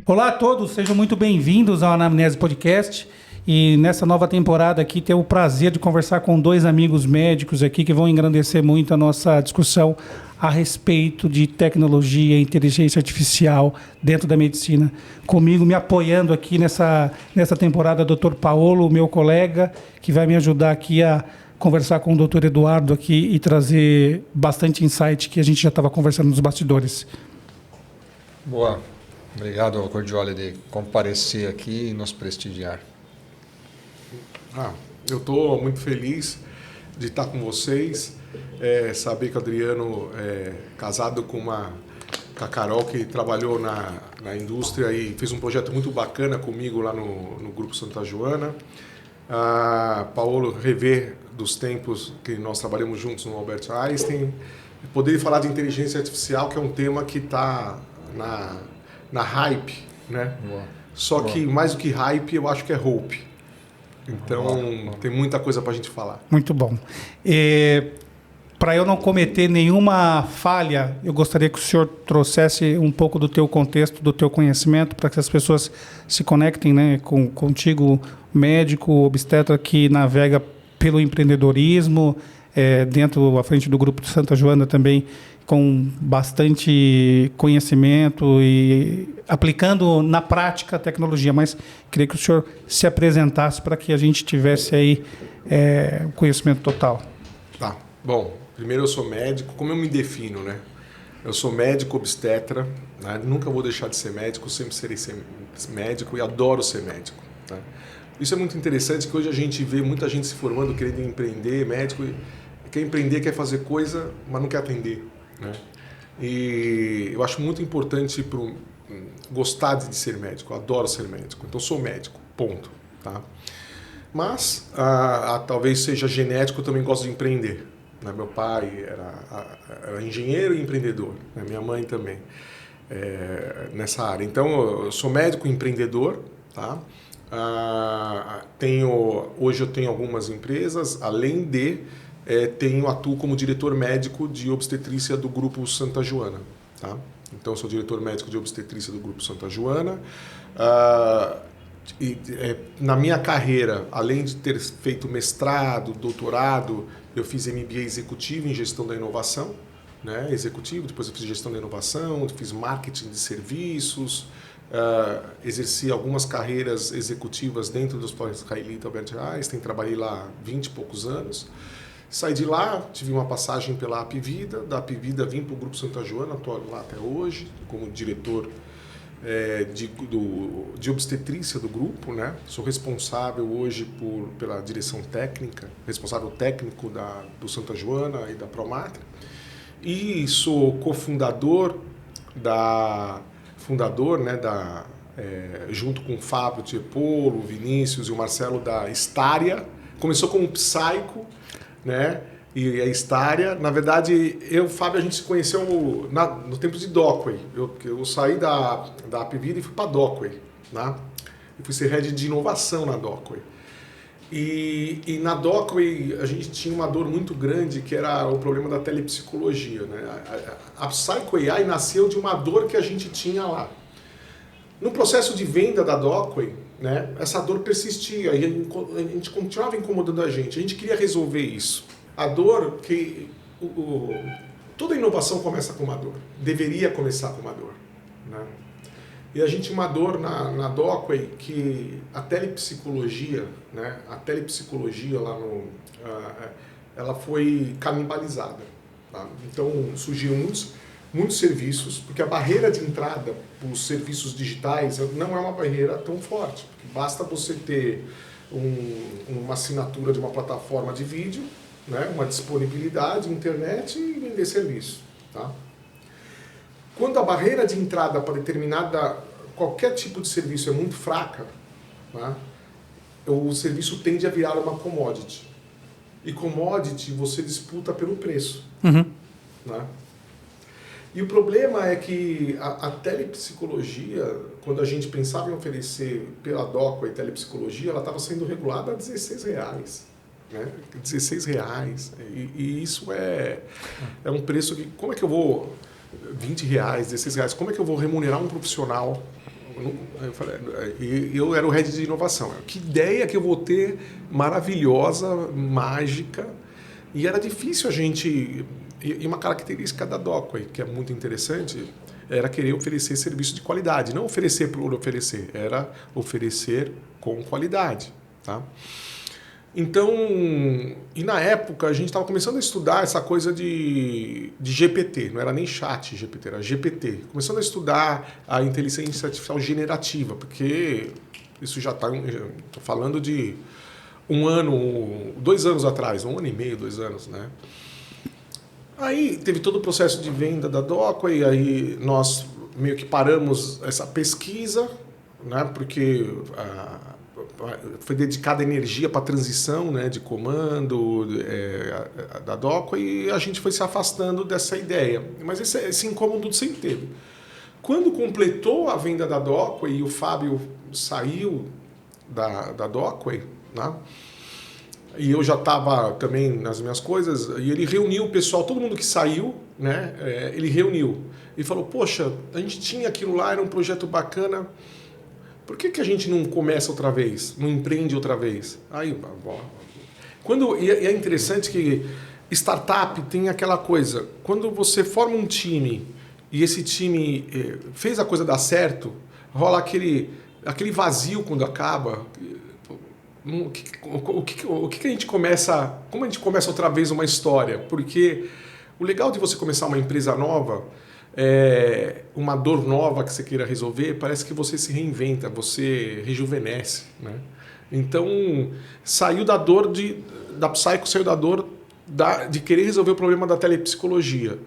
Olá a todos, sejam muito bem-vindos ao Anamnese Podcast. E nessa nova temporada aqui, tenho o prazer de conversar com dois amigos médicos aqui que vão engrandecer muito a nossa discussão a respeito de tecnologia e inteligência artificial dentro da medicina. Comigo, me apoiando aqui nessa temporada, o Dr. Paolo, meu colega, que vai me ajudar aqui a conversar com o Dr. Eduardo aqui e trazer bastante insight que a gente já estava conversando nos bastidores. Boa. Obrigado, Cordioli, de comparecer aqui e nos prestigiar. Eu estou muito feliz de estar com vocês, saber que o Adriano é casado com a Carol, que trabalhou na indústria e fez um projeto muito bacana comigo lá no Grupo Santa Joana. Paolo, rever dos tempos que nós trabalhamos juntos no Albert Einstein, poder falar de inteligência artificial, que é um tema que está na hype, né? Boa. Só Boa. que mais do que hype, eu acho que é hope. Então, Boa. tem muita coisa para a gente falar. Muito bom. Para eu não cometer nenhuma falha, eu gostaria que o senhor trouxesse um pouco do teu contexto, do teu conhecimento, para que as pessoas se conectem, né, contigo, médico, obstetra, que navega pelo empreendedorismo, dentro, à frente do Grupo de Santa Joana também, com bastante conhecimento e aplicando na prática a tecnologia. Mas queria que o senhor se apresentasse para que a gente tivesse aí conhecimento total. Tá. Bom, primeiro eu sou médico. Como eu me defino, né? Eu sou médico obstetra, né? Nunca vou deixar de ser médico, sempre serei médico e adoro ser médico, né? Isso é muito interessante, que hoje a gente vê muita gente se formando, querendo empreender, médico, quer empreender, quer fazer coisa, mas não quer atender, né? E eu acho muito importante gostar de ser médico, eu adoro ser médico, então sou médico, ponto, tá? Mas talvez seja genético, eu também gosto de empreender, né? Meu pai era engenheiro e empreendedor, né? Minha mãe também, nessa área. Então eu sou médico e empreendedor, tá? Hoje eu tenho algumas empresas, além de atuo como diretor médico de obstetrícia do Grupo Santa Joana, tá? Então eu sou diretor médico de obstetrícia do Grupo Santa Joana. Na minha carreira, além de ter feito mestrado, doutorado, eu fiz MBA executivo em gestão da inovação, né? Executivo, depois eu fiz gestão da inovação, fiz marketing de serviços, exerci algumas carreiras executivas dentro do Hospital Israelita Albert Einstein, trabalhei lá 20 e poucos anos. Saí de lá, tive uma passagem pela Apvida, da Apvida vim para o Grupo Santa Joana, estou lá até hoje, como diretor de obstetrícia do grupo, né? Sou responsável hoje pela direção técnica, responsável técnico do Santa Joana e da Promatra, e sou cofundador né, junto com o Fábio Tiepolo, o Vinícius e o Marcelo da Estária. Começou como Psycho, né? E a Estária, na verdade, eu e o Fábio, a gente se conheceu no tempo de Dockway. Eu saí da Apvida e fui para a Dockway, né? Eu fui ser head de inovação na Dockway. E na Dockway a gente tinha uma dor muito grande, que era o problema da telepsicologia, né? A Psycho AI nasceu de uma dor que a gente tinha lá. No processo de venda da Dockway, né, essa dor persistia e a gente continuava incomodando a gente queria resolver isso. A dor que... toda inovação começa com uma dor, deveria começar com uma dor, né? E a gente tinha uma dor na Dockway, que a telepsicologia, né, lá ela foi canibalizada, tá? Então surgiram muitos serviços, porque a barreira de entrada para os serviços digitais não é uma barreira tão forte. Basta você ter uma assinatura de uma plataforma de vídeo, né, uma disponibilidade, internet e vender serviço, tá? Quando a barreira de entrada para qualquer tipo de serviço é muito fraca, né, o serviço tende a virar uma commodity. E commodity você disputa pelo preço. Uhum. Né? E o problema é que a telepsicologia, quando a gente pensava em oferecer pela Dockway telepsicologia, ela estava sendo regulada a R$16. Né? R$16. E isso é um preço que... Como é que eu vou... R$20, R$16, como é que eu vou remunerar um profissional Eu falei, eu era o head de inovação. Que ideia que eu vou ter maravilhosa, mágica. E era difícil a gente... E uma característica da Docway, que é muito interessante, era querer oferecer serviço de qualidade. Não oferecer por oferecer, era oferecer com qualidade. Tá? Então, e na época a gente estava começando a estudar essa coisa de GPT, não era nem chat GPT, era GPT. Começando a estudar a inteligência artificial generativa, porque isso já está, estou falando de 1 ano, 2 anos atrás, 1 ano e meio, 2 anos, né? Aí teve todo o processo de venda da Docway, aí nós meio que paramos essa pesquisa, né? Porque foi dedicada energia para a transição, né, de comando da Docway, e a gente foi se afastando dessa ideia. Mas esse incômodo sempre teve. Quando completou a venda da Docway e o Fábio saiu da Docway, né, e eu já estava também nas minhas coisas, e ele reuniu o pessoal, todo mundo que saiu, né, ele reuniu e falou, poxa, a gente tinha aquilo lá, era um projeto bacana, por que a gente não começa outra vez, não empreende outra vez? Aí, e é interessante que startup tem aquela coisa, quando você forma um time e esse time fez a coisa dar certo, rola aquele vazio quando acaba. O que a gente começa, como a gente começa outra vez uma história? Porque o legal de você começar uma empresa nova, uma dor nova que você queira resolver, parece que você se reinventa, você rejuvenesce, né? Então, saiu da dor da Psycho, saiu da dor de querer resolver o problema da telepsicologia,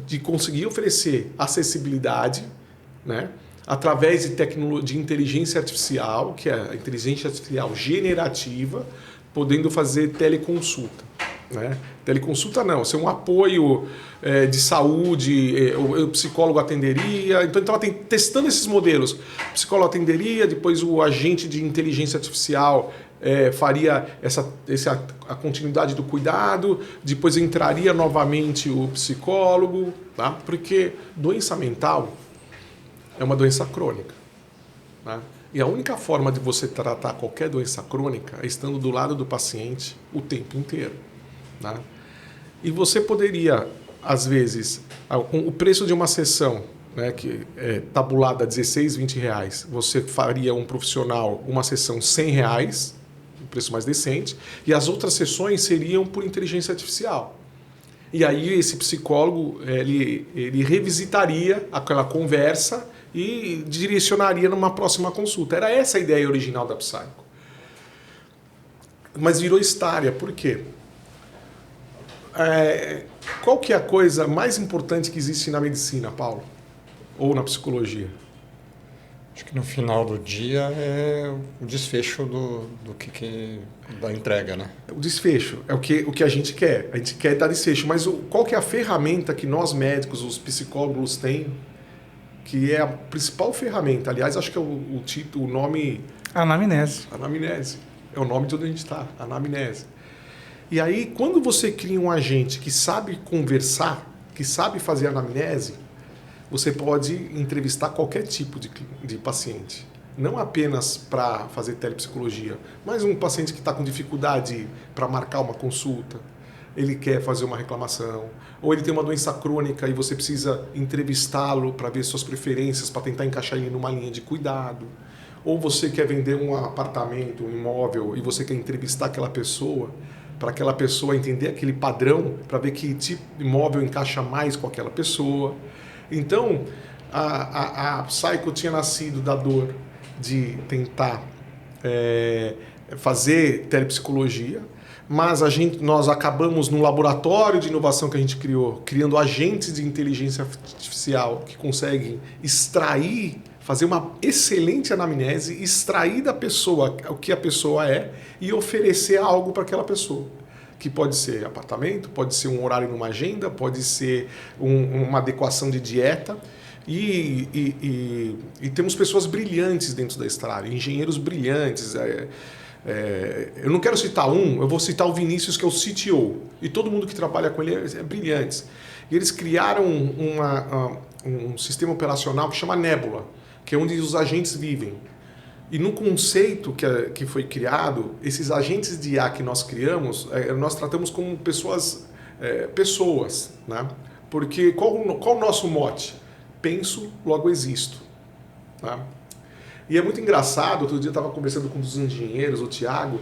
de conseguir oferecer acessibilidade, né? Através de inteligência artificial, que é a inteligência artificial generativa, podendo fazer teleconsulta. Né? Teleconsulta não, ser um apoio de saúde, o psicólogo atenderia. Então estava testando esses modelos. O psicólogo atenderia, depois o agente de inteligência artificial faria a continuidade do cuidado, depois entraria novamente o psicólogo, tá? Porque doença mental é uma doença crônica. Né? E a única forma de você tratar qualquer doença crônica é estando do lado do paciente o tempo inteiro. Né? E você poderia, às vezes, o preço de uma sessão, né, que é tabulada R$16, R$20, você faria um profissional uma sessão R$100, um preço mais decente, e as outras sessões seriam por inteligência artificial. E aí esse psicólogo ele revisitaria aquela conversa e direcionaria numa próxima consulta. Era essa a ideia original da Psycho. Mas virou Staria, por quê? Qual que é a coisa mais importante que existe na medicina, Paulo? Ou na psicologia? Acho que no final do dia é o desfecho da entrega, né? O desfecho é o que a gente quer. A gente quer dar desfecho. Mas qual que é a ferramenta que nós médicos, os psicólogos têm, que é a principal ferramenta? Aliás, acho que é o nome... Anamnese. Anamnese. É o nome de onde a gente está. Anamnese. E aí, quando você cria um agente que sabe conversar, que sabe fazer anamnese, você pode entrevistar qualquer tipo de paciente. Não apenas para fazer telepsicologia, mas um paciente que está com dificuldade para marcar uma consulta, ele quer fazer uma reclamação, ou ele tem uma doença crônica e você precisa entrevistá-lo para ver suas preferências, para tentar encaixar ele numa linha de cuidado. Ou você quer vender um apartamento, um imóvel, e você quer entrevistar aquela pessoa, para aquela pessoa entender aquele padrão, para ver que tipo de imóvel encaixa mais com aquela pessoa. Então, a Psycho tinha nascido da dor de tentar fazer telepsicologia, mas nós acabamos no laboratório de inovação que a gente criou, criando agentes de inteligência artificial que conseguem extrair, fazer uma excelente anamnese, extrair da pessoa o que a pessoa é e oferecer algo para aquela pessoa. Que pode ser apartamento, pode ser um horário numa agenda, pode ser uma adequação de dieta. E temos pessoas brilhantes dentro da Staria, engenheiros brilhantes. Eu não quero citar eu vou citar o Vinícius, que é o CTO. E todo mundo que trabalha com ele é brilhante. E eles criaram um sistema operacional que chama Nebula. que é onde os agentes vivem. E no conceito que foi criado, esses agentes de IA que nós criamos, nós tratamos como pessoas, né? Porque qual o nosso mote? Penso, logo existo. Tá? E é muito engraçado, outro dia eu estava conversando com um dos engenheiros, o Thiago,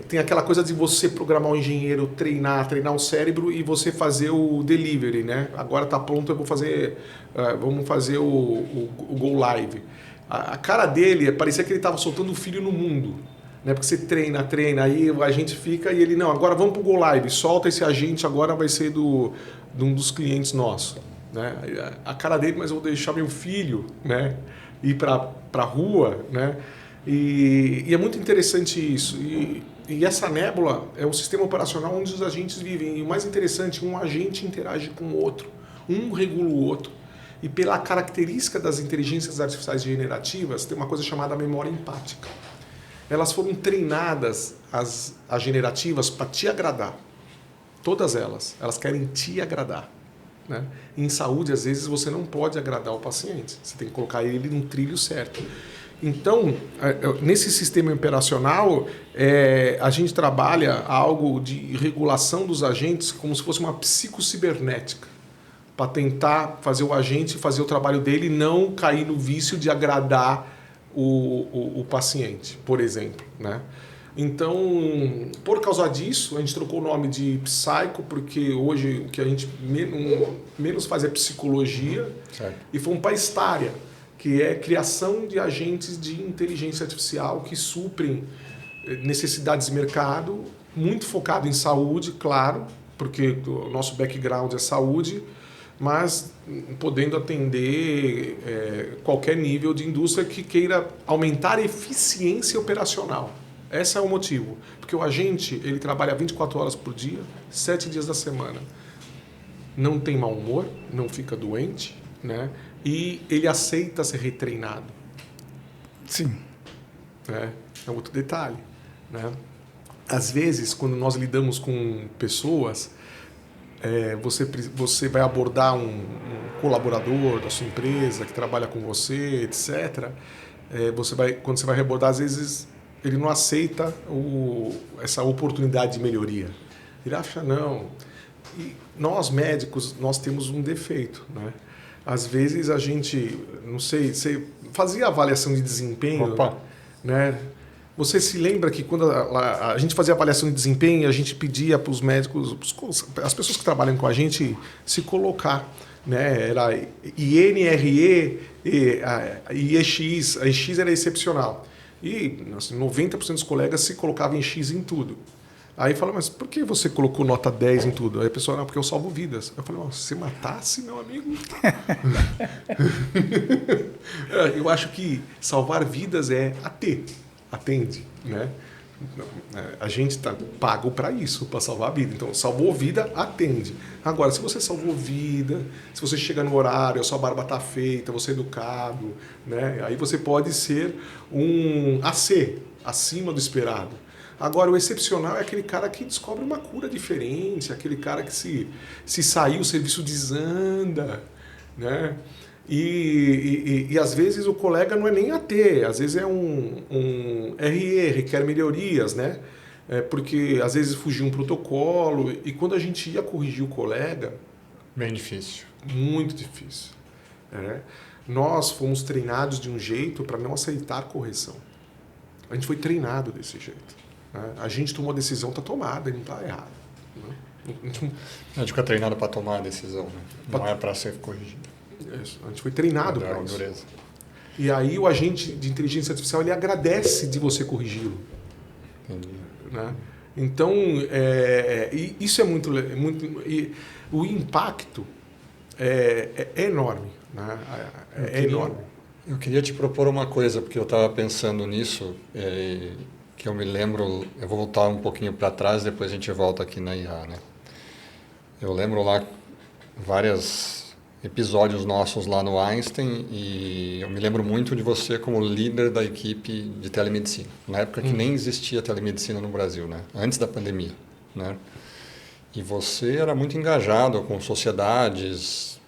tem aquela coisa de você programar um engenheiro, treinar o cérebro e você fazer o delivery, né? Agora está pronto, vamos fazer o Go Live. A cara dele parecia que ele estava soltando um filho no mundo, né? Porque você treina, aí a gente fica e ele, não, agora vamos para o Go Live, solta esse agente, agora vai ser de um dos clientes nossos. Né? A cara dele, mas eu vou deixar meu filho, né, ir para a rua, né? E é muito interessante isso. E essa nébula é o sistema operacional onde os agentes vivem. E o mais interessante, um agente interage com o outro, um regula o outro. E pela característica das inteligências artificiais generativas, tem uma coisa chamada memória empática. Elas foram treinadas, as generativas, para te agradar. Todas elas querem te agradar. Né? Em saúde, às vezes, você não pode agradar o paciente. Você tem que colocar ele no trilho certo. Então, nesse sistema operacional, a gente trabalha algo de regulação dos agentes como se fosse uma psicocibernética, para tentar fazer o agente fazer o trabalho dele e não cair no vício de agradar o paciente, por exemplo. Né? Então, por causa disso, a gente trocou o nome de Psycho, porque hoje o que a gente menos faz é psicologia, certo. E fomos para Estária, que é criação de agentes de inteligência artificial que suprem necessidades de mercado, muito focado em saúde, claro, porque o nosso background é saúde, mas podendo atender qualquer nível de indústria que queira aumentar a eficiência operacional. Esse é o motivo, porque o agente ele trabalha 24 horas por dia, 7 dias da semana. Não tem mau humor, não fica doente, né? E ele aceita ser retreinado. Sim. É outro detalhe. Né? Às vezes, quando nós lidamos com pessoas, você vai abordar um colaborador da sua empresa que trabalha com você, etc. Quando você vai abordar, às vezes ele não aceita essa oportunidade de melhoria. Ele acha, não. E nós, médicos, nós temos um defeito. Né? Às vezes a gente, não sei, você fazia avaliação de desempenho. Opa. Né? Você se lembra que quando a gente fazia avaliação de desempenho, a gente pedia para os médicos, as pessoas que trabalham com a gente, se colocar. Né? Era INRE e EX. A EX era excepcional. E assim, 90% dos colegas se colocavam em X em tudo. Aí fala, mas por que você colocou nota 10 em tudo? Aí a pessoa, não, porque eu salvo vidas. Eu falei, se você matasse, meu amigo... Eu acho que salvar vidas é atende, né? A gente está pago para isso, para salvar a vida. Então, salvou vida, atende. Agora, se você salvou vida, se você chega no horário, a sua barba está feita, você é educado, né? Aí você pode ser um AC, acima do esperado. Agora, o excepcional é aquele cara que descobre uma cura diferente, aquele cara que se sair, o serviço desanda, né? E às vezes o colega não é nem AT, às vezes é um RE, requer melhorias, né? Porque às vezes fugiu um protocolo e quando a gente ia corrigir o colega... Bem difícil. Muito difícil. Nós fomos treinados de um jeito para não aceitar correção. A gente foi treinado desse jeito. Né? A gente tomou a decisão, está tomada, não está errado. Né? A gente fica treinado para tomar a decisão, né? Não é para ser corrigido. Isso. A gente foi treinado para isso. Dureza. E aí o agente de inteligência artificial ele agradece de você corrigi-lo. Entendi. Né? Então, isso é muito... o impacto é enorme. Né? Enorme. Eu queria te propor uma coisa, porque eu estava pensando nisso, que eu me lembro... Eu vou voltar um pouquinho para trás, depois a gente volta aqui na IA. Né? Eu lembro lá vários episódios nossos lá no Einstein e eu me lembro muito de você como líder da equipe de telemedicina, na época que nem existia telemedicina no Brasil, né? Antes da pandemia. Né? E você era muito engajado com sociedades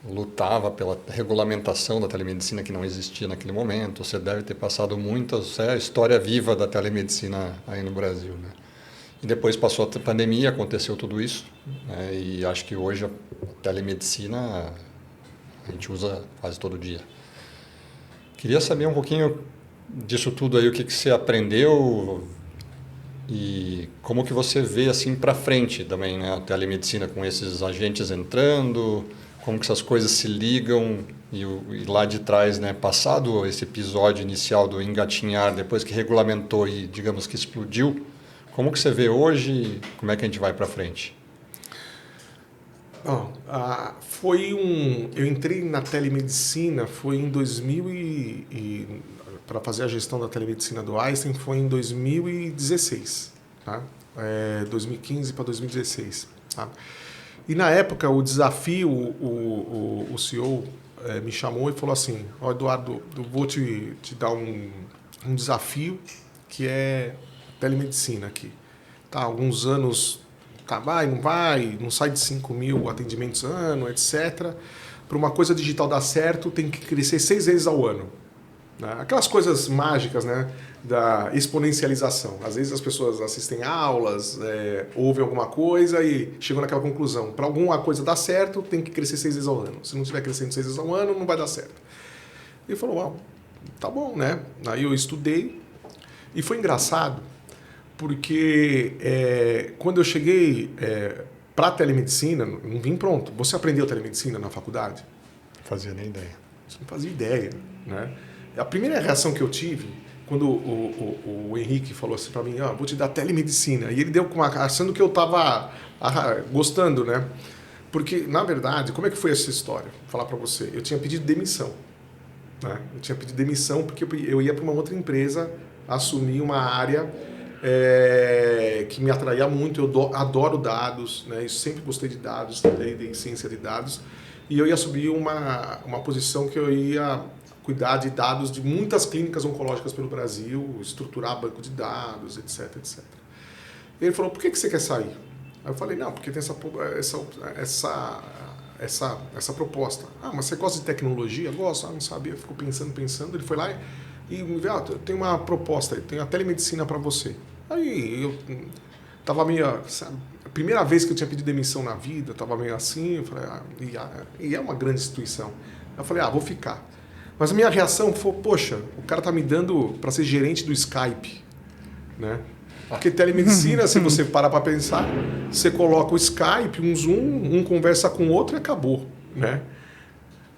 lutava pela regulamentação da telemedicina que não existia naquele momento. Você deve ter passado você é a história viva da telemedicina aí no Brasil, né? E depois passou a pandemia, aconteceu tudo isso, né? E acho que hoje a telemedicina a gente usa quase todo dia. Queria saber um pouquinho disso tudo aí, o que você aprendeu e como que você vê assim para frente também, né? A telemedicina com esses agentes entrando, como que essas coisas se ligam e lá de trás, né? Passado esse episódio inicial do engatinhar, depois que regulamentou e digamos que explodiu, como que você vê hoje e como é que a gente vai para frente? Eu entrei na telemedicina foi em 2000 para fazer a gestão da telemedicina do Einstein foi em 2016, tá? 2015 para 2016, tá? E na época o desafio, o CEO me chamou e falou assim: ó, Eduardo, eu vou te dar um desafio que é telemedicina aqui. Tá, alguns anos, tá, não sai de 5.000 atendimentos ano, etc. Para uma coisa digital dar certo, tem que crescer 6 vezes ao ano. Né? Aquelas coisas mágicas, né, da exponencialização. Às vezes as pessoas assistem aulas, ouvem alguma coisa e chegam naquela conclusão. Para alguma coisa dar certo, tem que crescer 6 vezes ao ano. Se não estiver crescendo 6 vezes ao ano, não vai dar certo. E ele falou, tá bom, né? Aí eu estudei e foi engraçado, porque quando eu cheguei para a telemedicina, não vim pronto. Você aprendeu telemedicina na faculdade? Não fazia nem ideia. Você não fazia ideia, né? A primeira reação que eu tive, quando o Henrique falou assim para mim, vou te dar telemedicina, e ele deu achando que eu estava gostando, né? Porque, na verdade, como é que foi essa história? Vou falar para você. Eu tinha pedido demissão. Né? Eu tinha pedido demissão porque eu ia para uma outra empresa assumir uma área que me atraía muito. Eu adoro dados, né? Eu sempre gostei de dados, de ciência de dados. E eu ia subir uma posição que eu ia cuidar de dados de muitas clínicas oncológicas pelo Brasil, estruturar banco de dados, etc, etc. Ele falou, por que você quer sair? Aí eu falei, não, porque tem essa proposta. Mas você gosta de tecnologia? Gosto. Não sabia, ficou pensando. Ele foi lá e me veio, eu tenho uma proposta, tenho a telemedicina para você. Aí eu tava meio... A primeira vez que eu tinha pedido demissão na vida, eu tava meio assim, eu falei, e é uma grande instituição. Eu falei, vou ficar. Mas a minha reação foi, poxa, o cara tá me dando para ser gerente do Skype, né? Porque telemedicina, se você parar para pensar, você coloca o Skype, um Zoom, um conversa com o outro e acabou, né?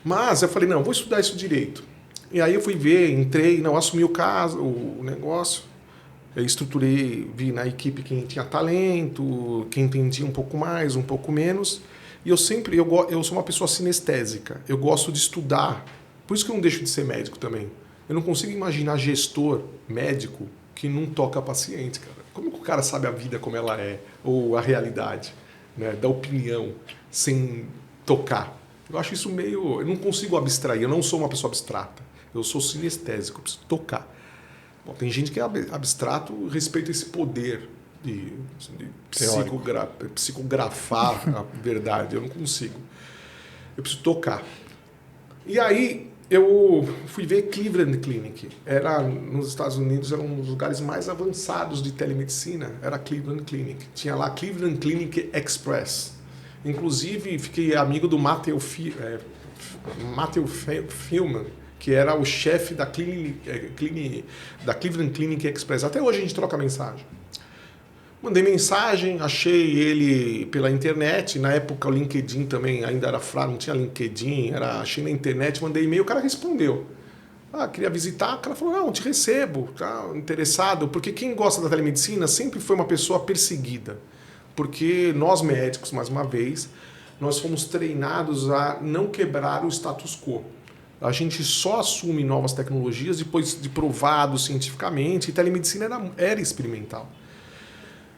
Mas eu falei, não, vou estudar isso direito. E aí eu fui ver, entrei, assumi o negócio, eu estruturei, vi na equipe quem tinha talento, quem entendia um pouco mais, um pouco menos. E eu sou uma pessoa sinestésica, eu gosto de estudar. Por isso que eu não deixo de ser médico também. Eu não consigo imaginar gestor médico que não toca paciente, cara. Como que o cara sabe a vida como ela é? Ou a realidade, né? Da opinião, sem tocar. Eu acho isso meio... Eu não consigo abstrair. Eu não sou uma pessoa abstrata. Eu sou sinestésico. Eu preciso tocar. Bom, tem gente que é abstrato respeito a esse poder de psicografar a verdade. Eu não consigo. Eu preciso tocar. E aí... eu fui ver Cleveland Clinic. Nos Estados Unidos, era um dos lugares mais avançados de telemedicina. Era Cleveland Clinic. Tinha lá Cleveland Clinic Express. Inclusive, fiquei amigo do Matthew Feldman, que era o chefe da Cleveland Clinic Express. Até hoje a gente troca mensagem. Mandei mensagem, achei ele pela internet. Na época o LinkedIn também ainda era fraco, não tinha LinkedIn, achei na internet, mandei e-mail, o cara respondeu. Queria visitar, o cara falou, não, te recebo, tá interessado, porque quem gosta da telemedicina sempre foi uma pessoa perseguida. Porque nós médicos, mais uma vez, nós fomos treinados a não quebrar o status quo. A gente só assume novas tecnologias depois de provado cientificamente, e telemedicina era experimental.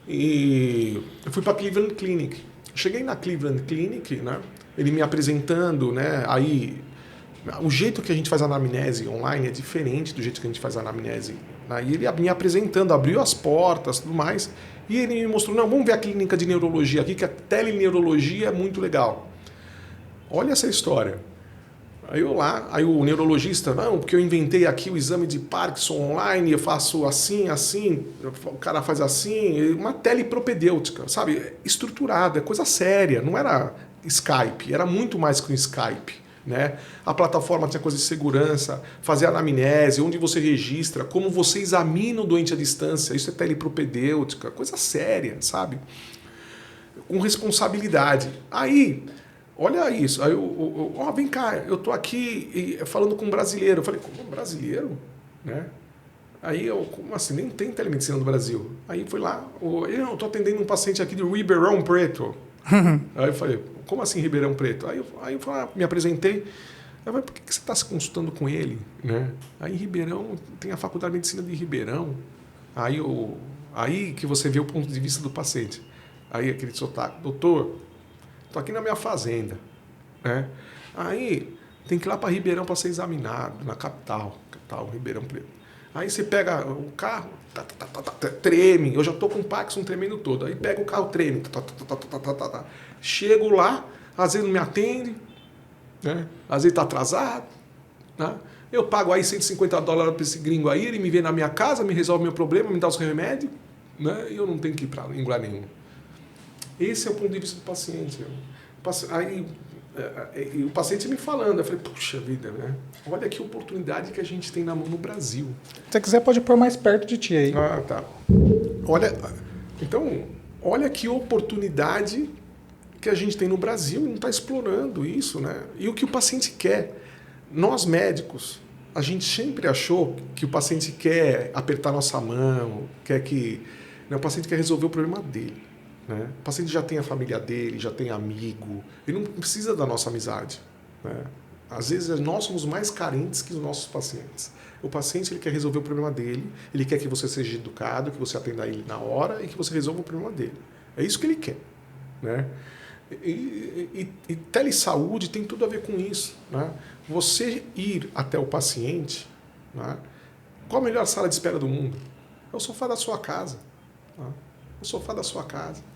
E eu fui para Cleveland Clinic. Cheguei na Cleveland Clinic, né? Ele me apresentando, né? Aí, o jeito que a gente faz a anamnese online é diferente do jeito que a gente faz a anamnese. Aí ele me apresentando, abriu as portas, tudo mais, e ele me mostrou, não, vamos ver a clínica de neurologia aqui, que a teleneurologia é muito legal. olha essa história. Aí o neurologista, não, porque eu inventei aqui o exame de Parkinson online, eu faço assim, o cara faz assim, uma telepropedêutica, sabe? Estruturada, coisa séria, não era Skype, era muito mais que um Skype, né? A plataforma tinha coisa de segurança, fazer anamnese, onde você registra, como você examina o doente à distância, isso é telepropedêutica, coisa séria, sabe? Com responsabilidade. Aí... olha isso, aí vem cá, eu tô aqui falando com um brasileiro. Eu falei, como um brasileiro? Né? Aí como assim? Nem tem telemedicina no Brasil. Aí fui lá, eu tô atendendo um paciente aqui de Ribeirão Preto. Aí eu falei, como assim Ribeirão Preto? Aí eu me apresentei. Eu falei, por que você está se consultando com ele? Né? Aí em Ribeirão, tem a Faculdade de Medicina de Ribeirão. Aí que você vê o ponto de vista do paciente. Aí aquele sotaque, doutor, estou aqui na minha fazenda, né? Aí tem que ir lá para Ribeirão para ser examinado, na capital, Ribeirão Preto. Aí você pega o carro, treme, eu já estou com o Parkinson tremendo todo. Aí pega o carro, treme, chego lá, às vezes não me atende, né? Às vezes está atrasado, né? Eu pago aí $150 para esse gringo aí, ele me vem na minha casa, me resolve meu problema, me dá os remédios, né? E eu não tenho que ir para lugar nenhum. Esse é o ponto de vista do paciente. Aí o paciente me falando, eu falei, puxa vida, né? Olha que oportunidade que a gente tem na mão no Brasil. Se você quiser, pode pôr mais perto de ti aí. Ah, tá. Olha que oportunidade que a gente tem no Brasil e não está explorando isso, né? E o que o paciente quer. Nós médicos, a gente sempre achou que o paciente quer apertar nossa mão, o paciente quer resolver o problema dele. Né? O paciente já tem a família dele, já tem amigo, ele não precisa da nossa amizade. Né? Às vezes nós somos mais carentes que os nossos pacientes. O paciente ele quer resolver o problema dele, ele quer que você seja educado, que você atenda ele na hora e que você resolva o problema dele. É isso que ele quer. Né? E telesaúde tem tudo a ver com isso. Né? Você ir até o paciente, né? Qual a melhor sala de espera do mundo? É o sofá da sua casa. Né? O sofá da sua casa.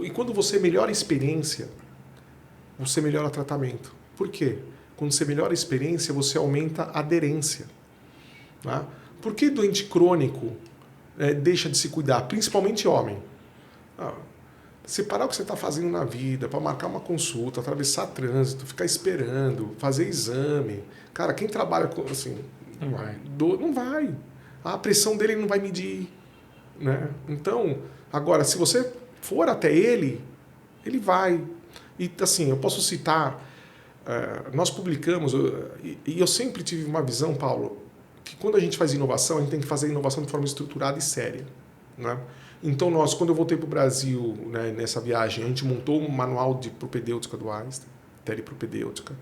E quando você melhora a experiência, você melhora o tratamento. Por quê? Quando você melhora a experiência, você aumenta a aderência. Tá? Por que doente crônico deixa de se cuidar? Principalmente homem. Separar o que você está fazendo na vida para marcar uma consulta, atravessar trânsito, ficar esperando, fazer exame. Cara, quem trabalha com assim, não vai. A pressão dele não vai medir. Né? Então, agora, se você for até ele vai. E assim, eu posso citar, nós publicamos, e eu sempre tive uma visão, Paulo, que quando a gente faz inovação, a gente tem que fazer inovação de forma estruturada e séria. Né? Então, quando eu voltei para o Brasil, né, nessa viagem, a gente montou um manual de propedêutica do Einstein, telepropedêutica,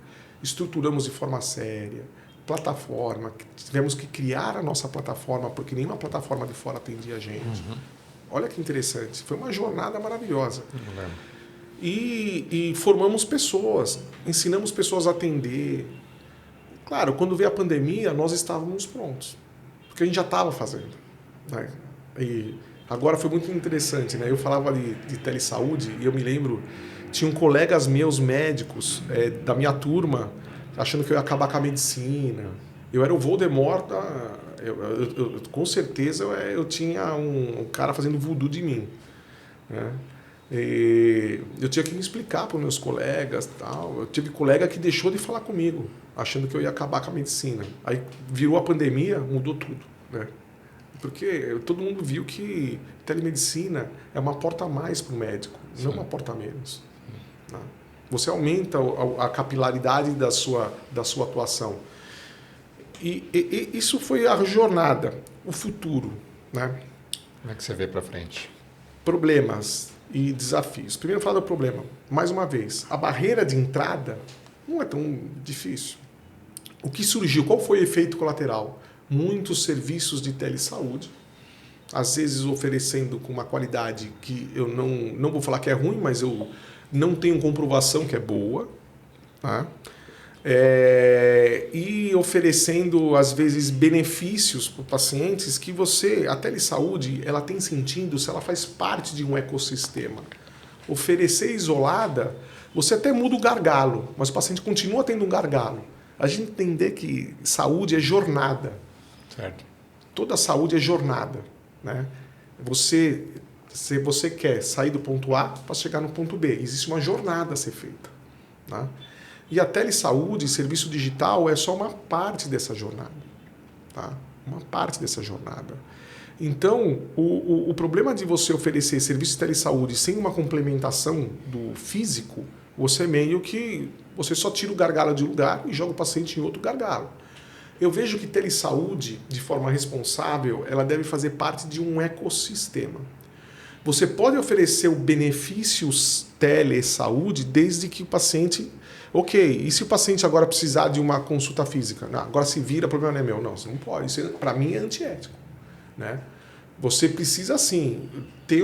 estruturamos de forma séria, plataforma, tivemos que criar a nossa plataforma, porque nenhuma plataforma de fora atendia a gente. Uhum. Olha que interessante, foi uma jornada maravilhosa. E formamos pessoas, ensinamos pessoas a atender. Claro, quando veio a pandemia, nós estávamos prontos, porque a gente já estava fazendo. Né? E agora foi muito interessante, né? Eu falava de telesaúde e eu me lembro, tinham colegas meus médicos da minha turma achando que eu ia acabar com a medicina. Eu era o Voldemort com certeza eu tinha um cara fazendo voodoo de mim. Né? E eu tinha que me explicar para os meus colegas. Tal. Eu tive colega que deixou de falar comigo, achando que eu ia acabar com a medicina. Aí virou a pandemia, mudou tudo. Né? Porque todo mundo viu que telemedicina é uma porta a mais para o médico, Sim. não uma porta a menos. Né? Você aumenta a capilaridade da sua atuação. E isso foi a jornada, o futuro. Né? Como é que você vê para frente? Problemas e desafios. Primeiro, falar do problema. Mais uma vez, a barreira de entrada não é tão difícil. O que surgiu? Qual foi o efeito colateral? Muitos serviços de telesaúde, às vezes oferecendo com uma qualidade que eu não vou falar que é ruim, mas eu não tenho comprovação que é boa. Tá? E oferecendo, às vezes, benefícios para pacientes que a telesaúde ela tem sentido se ela faz parte de um ecossistema. Oferecer isolada, você até muda o gargalo, mas o paciente continua tendo um gargalo. A gente entender que saúde é jornada. Certo. Toda saúde é jornada, né? Se você quer sair do ponto A para chegar no ponto B, existe uma jornada a ser feita, né? E a telesaúde, serviço digital, é só uma parte dessa jornada, tá? Uma parte dessa jornada. Então, o problema de você oferecer serviço de telesaúde sem uma complementação do físico, você meio que você só tira o gargalo de um lugar e joga o paciente em outro gargalo. Eu vejo que telesaúde, de forma responsável, ela deve fazer parte de um ecossistema. Você pode oferecer o benefícios telesaúde desde que o paciente... Ok, e se o paciente agora precisar de uma consulta física? Não, agora se vira, o problema não é meu. Não, você não pode. Isso, para mim, é antiético, né? Você precisa, sim, ter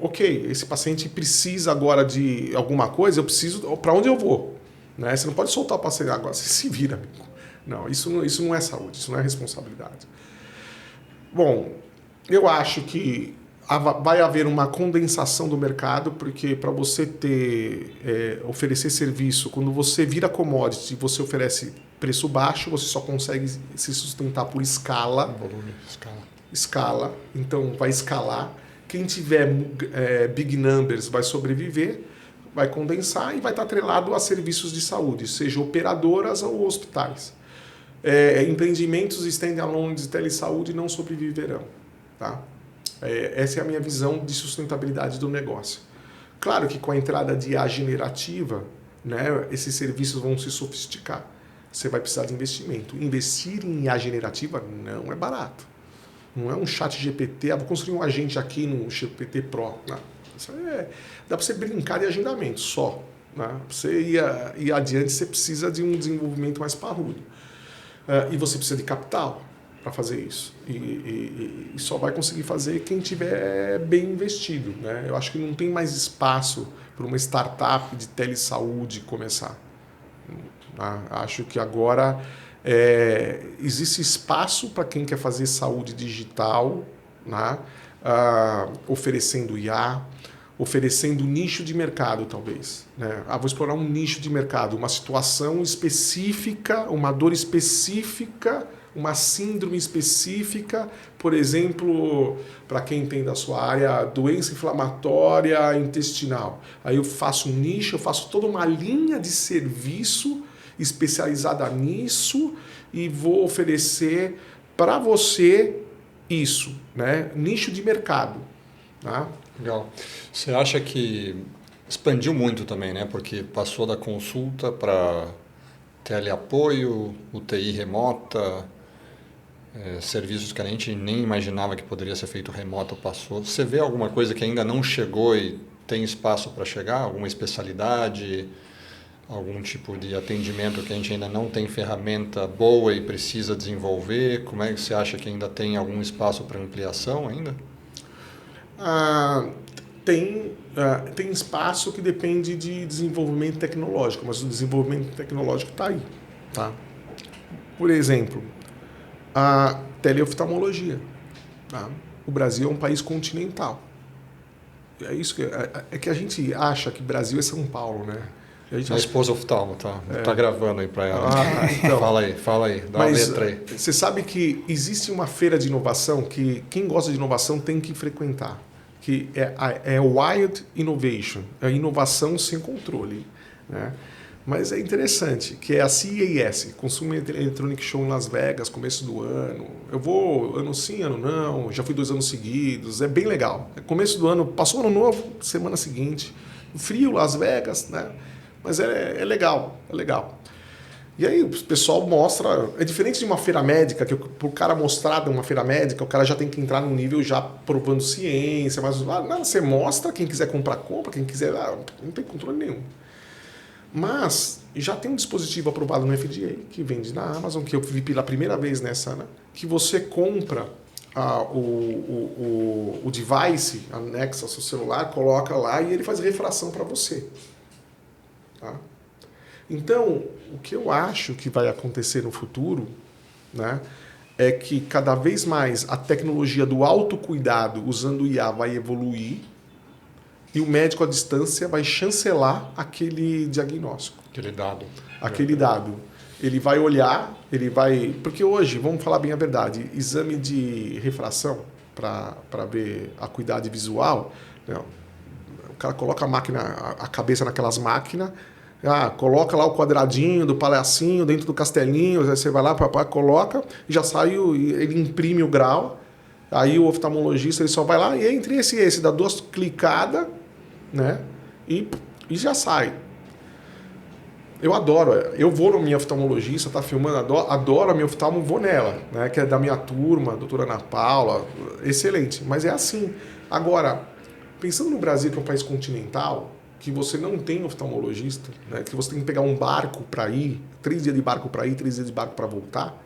ok, esse paciente precisa agora de alguma coisa, eu preciso... Para onde eu vou? Né? Você não pode soltar o paciente agora, você se vira, amigo. Não, isso não é saúde, isso não é responsabilidade. Bom, eu acho que vai haver uma condensação do mercado, porque para você oferecer serviço, quando você vira commodity e você oferece preço baixo, você só consegue se sustentar por escala. Volume, escala, então vai escalar. Quem tiver big numbers vai sobreviver, vai condensar e vai estar atrelado a serviços de saúde, seja operadoras ou hospitais. Empreendimentos standalone de telesaúde não sobreviverão, tá? Essa é a minha visão de sustentabilidade do negócio. Claro que com a entrada de IA generativa, né, esses serviços vão se sofisticar. Você vai precisar de investimento. Investir em IA generativa não é barato. Não é um chat GPT, vou construir um agente aqui no GPT Pro. Não. Isso dá para você brincar de agendamento só. Né? Para você ir adiante, você precisa de um desenvolvimento mais parrudo. E você precisa de capital para fazer isso. E só vai conseguir fazer quem tiver bem investido. Né? Eu acho que não tem mais espaço para uma startup de telesaúde começar. Acho que agora existe espaço para quem quer fazer saúde digital, né? Oferecendo IA, oferecendo nicho de mercado, talvez. Né? Vou explorar um nicho de mercado, uma situação específica, uma dor específica, uma síndrome específica, por exemplo, para quem tem da sua área, doença inflamatória intestinal. Aí eu faço um nicho, eu faço toda uma linha de serviço especializada nisso e vou oferecer para você isso, né? Nicho de mercado. Tá? Legal. Você acha que expandiu muito também, né? Porque passou da consulta para teleapoio, UTI remota, serviços que a gente nem imaginava que poderia ser feito remoto passou. Você vê alguma coisa que ainda não chegou e tem espaço para chegar? Alguma especialidade, algum tipo de atendimento que a gente ainda não tem ferramenta boa e precisa desenvolver? Como é que você acha que ainda tem algum espaço para ampliação ainda? Tem espaço que depende de desenvolvimento tecnológico, mas o desenvolvimento tecnológico está aí. Tá? Por exemplo, a teleoftalmologia. Tá? O Brasil é um país continental. É isso que a gente acha que Brasil é São Paulo, né? Minha esposa oftalmo, tá gravando aí para ela. Então, fala aí, dá uma letra aí. Você sabe que existe uma feira de inovação que quem gosta de inovação tem que frequentar, que é Wild Innovation, é a inovação sem controle, né? Mas é interessante, que é a CES, Consumer Electronic Show em Las Vegas, começo do ano. Eu vou ano sim, ano não, já fui 2 anos seguidos, é bem legal. Começo do ano, passou ano novo, semana seguinte, frio, Las Vegas, né? Mas é legal, é legal. E aí o pessoal mostra... É diferente de uma feira médica, que para o cara mostrar de uma feira médica, o cara já tem que entrar num nível já provando ciência, mas não, você mostra, quem quiser comprar, compra, quem quiser... não tem controle nenhum. Mas já tem um dispositivo aprovado no FDA, que vende na Amazon, que eu vi pela primeira vez nessa, né? Que você compra o device, anexa ao seu celular, coloca lá e ele faz refração para você. Tá? Então, o que eu acho que vai acontecer no futuro, né, é que cada vez mais a tecnologia do autocuidado usando IA vai evoluir E o médico à distância vai chancelar aquele diagnóstico. Aquele dado. Ele vai olhar, porque hoje, vamos falar bem a verdade, exame de refração para ver a acuidade visual, né? O cara coloca a cabeça naquelas máquinas, coloca lá o quadradinho do palhacinho dentro do castelinho, aí você vai lá, coloca, e já sai, ele imprime o grau, aí o oftalmologista ele só vai lá e entre esse dá 2 clicadas, né? E já sai. Eu adoro, eu vou na minha oftalmologista, tá filmando, adoro a minha oftalmo, vou nela, né? Que é da minha turma, a doutora Ana Paula, excelente, mas é assim. Agora, pensando no Brasil, que é um país continental, que você não tem oftalmologista, né? Que você tem que pegar um barco para ir, 3 dias de barco para ir, 3 dias de barco para voltar,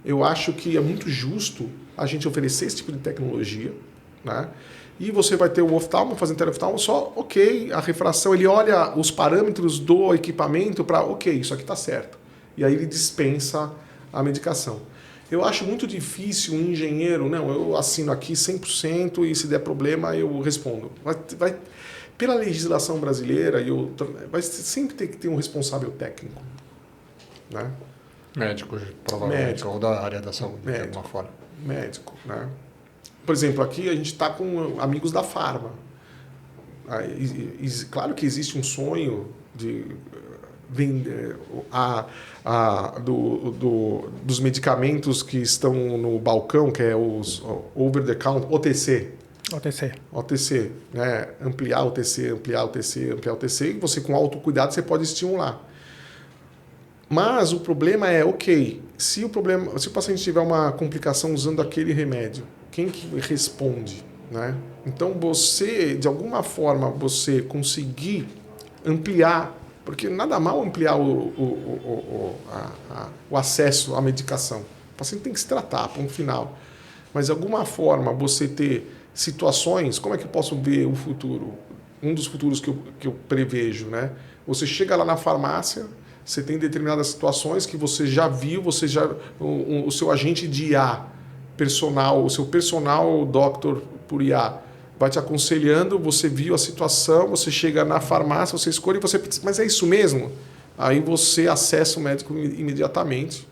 eu acho que é muito justo a gente oferecer esse tipo de tecnologia, né? E você vai ter o oftalmo fazendo teleoftalmo só, ok, a refração, ele olha os parâmetros do equipamento para, ok, isso aqui está certo. E aí ele dispensa a medicação. Eu acho muito difícil um engenheiro, não, eu assino aqui 100% e se der problema eu respondo. Pela legislação brasileira, vai sempre ter que ter um responsável técnico, né? Médico, provavelmente, ou da área da saúde, de alguma forma. Médico, né? Por exemplo, aqui a gente está com amigos da farma. Claro que existe um sonho de vender dos medicamentos que estão no balcão, que é os over the counter, OTC, né? Ampliar o TC, e você com autocuidado você pode estimular. Mas o problema é, ok, se o paciente tiver uma complicação usando aquele remédio, quem que responde, né? Então você, de alguma forma, você conseguir ampliar, porque nada mal ampliar o acesso à medicação. O paciente tem que se tratar, ponto final. Mas de alguma forma você ter situações, como é que eu posso ver o futuro? Um dos futuros que eu prevejo, né? Você chega lá na farmácia, você tem determinadas situações que você já viu, o seu agente de IA personal, o seu personal doctor por IA vai te aconselhando, você viu a situação, você chega na farmácia, você escolhe e você pensa, mas é isso mesmo? Aí você acessa o médico imediatamente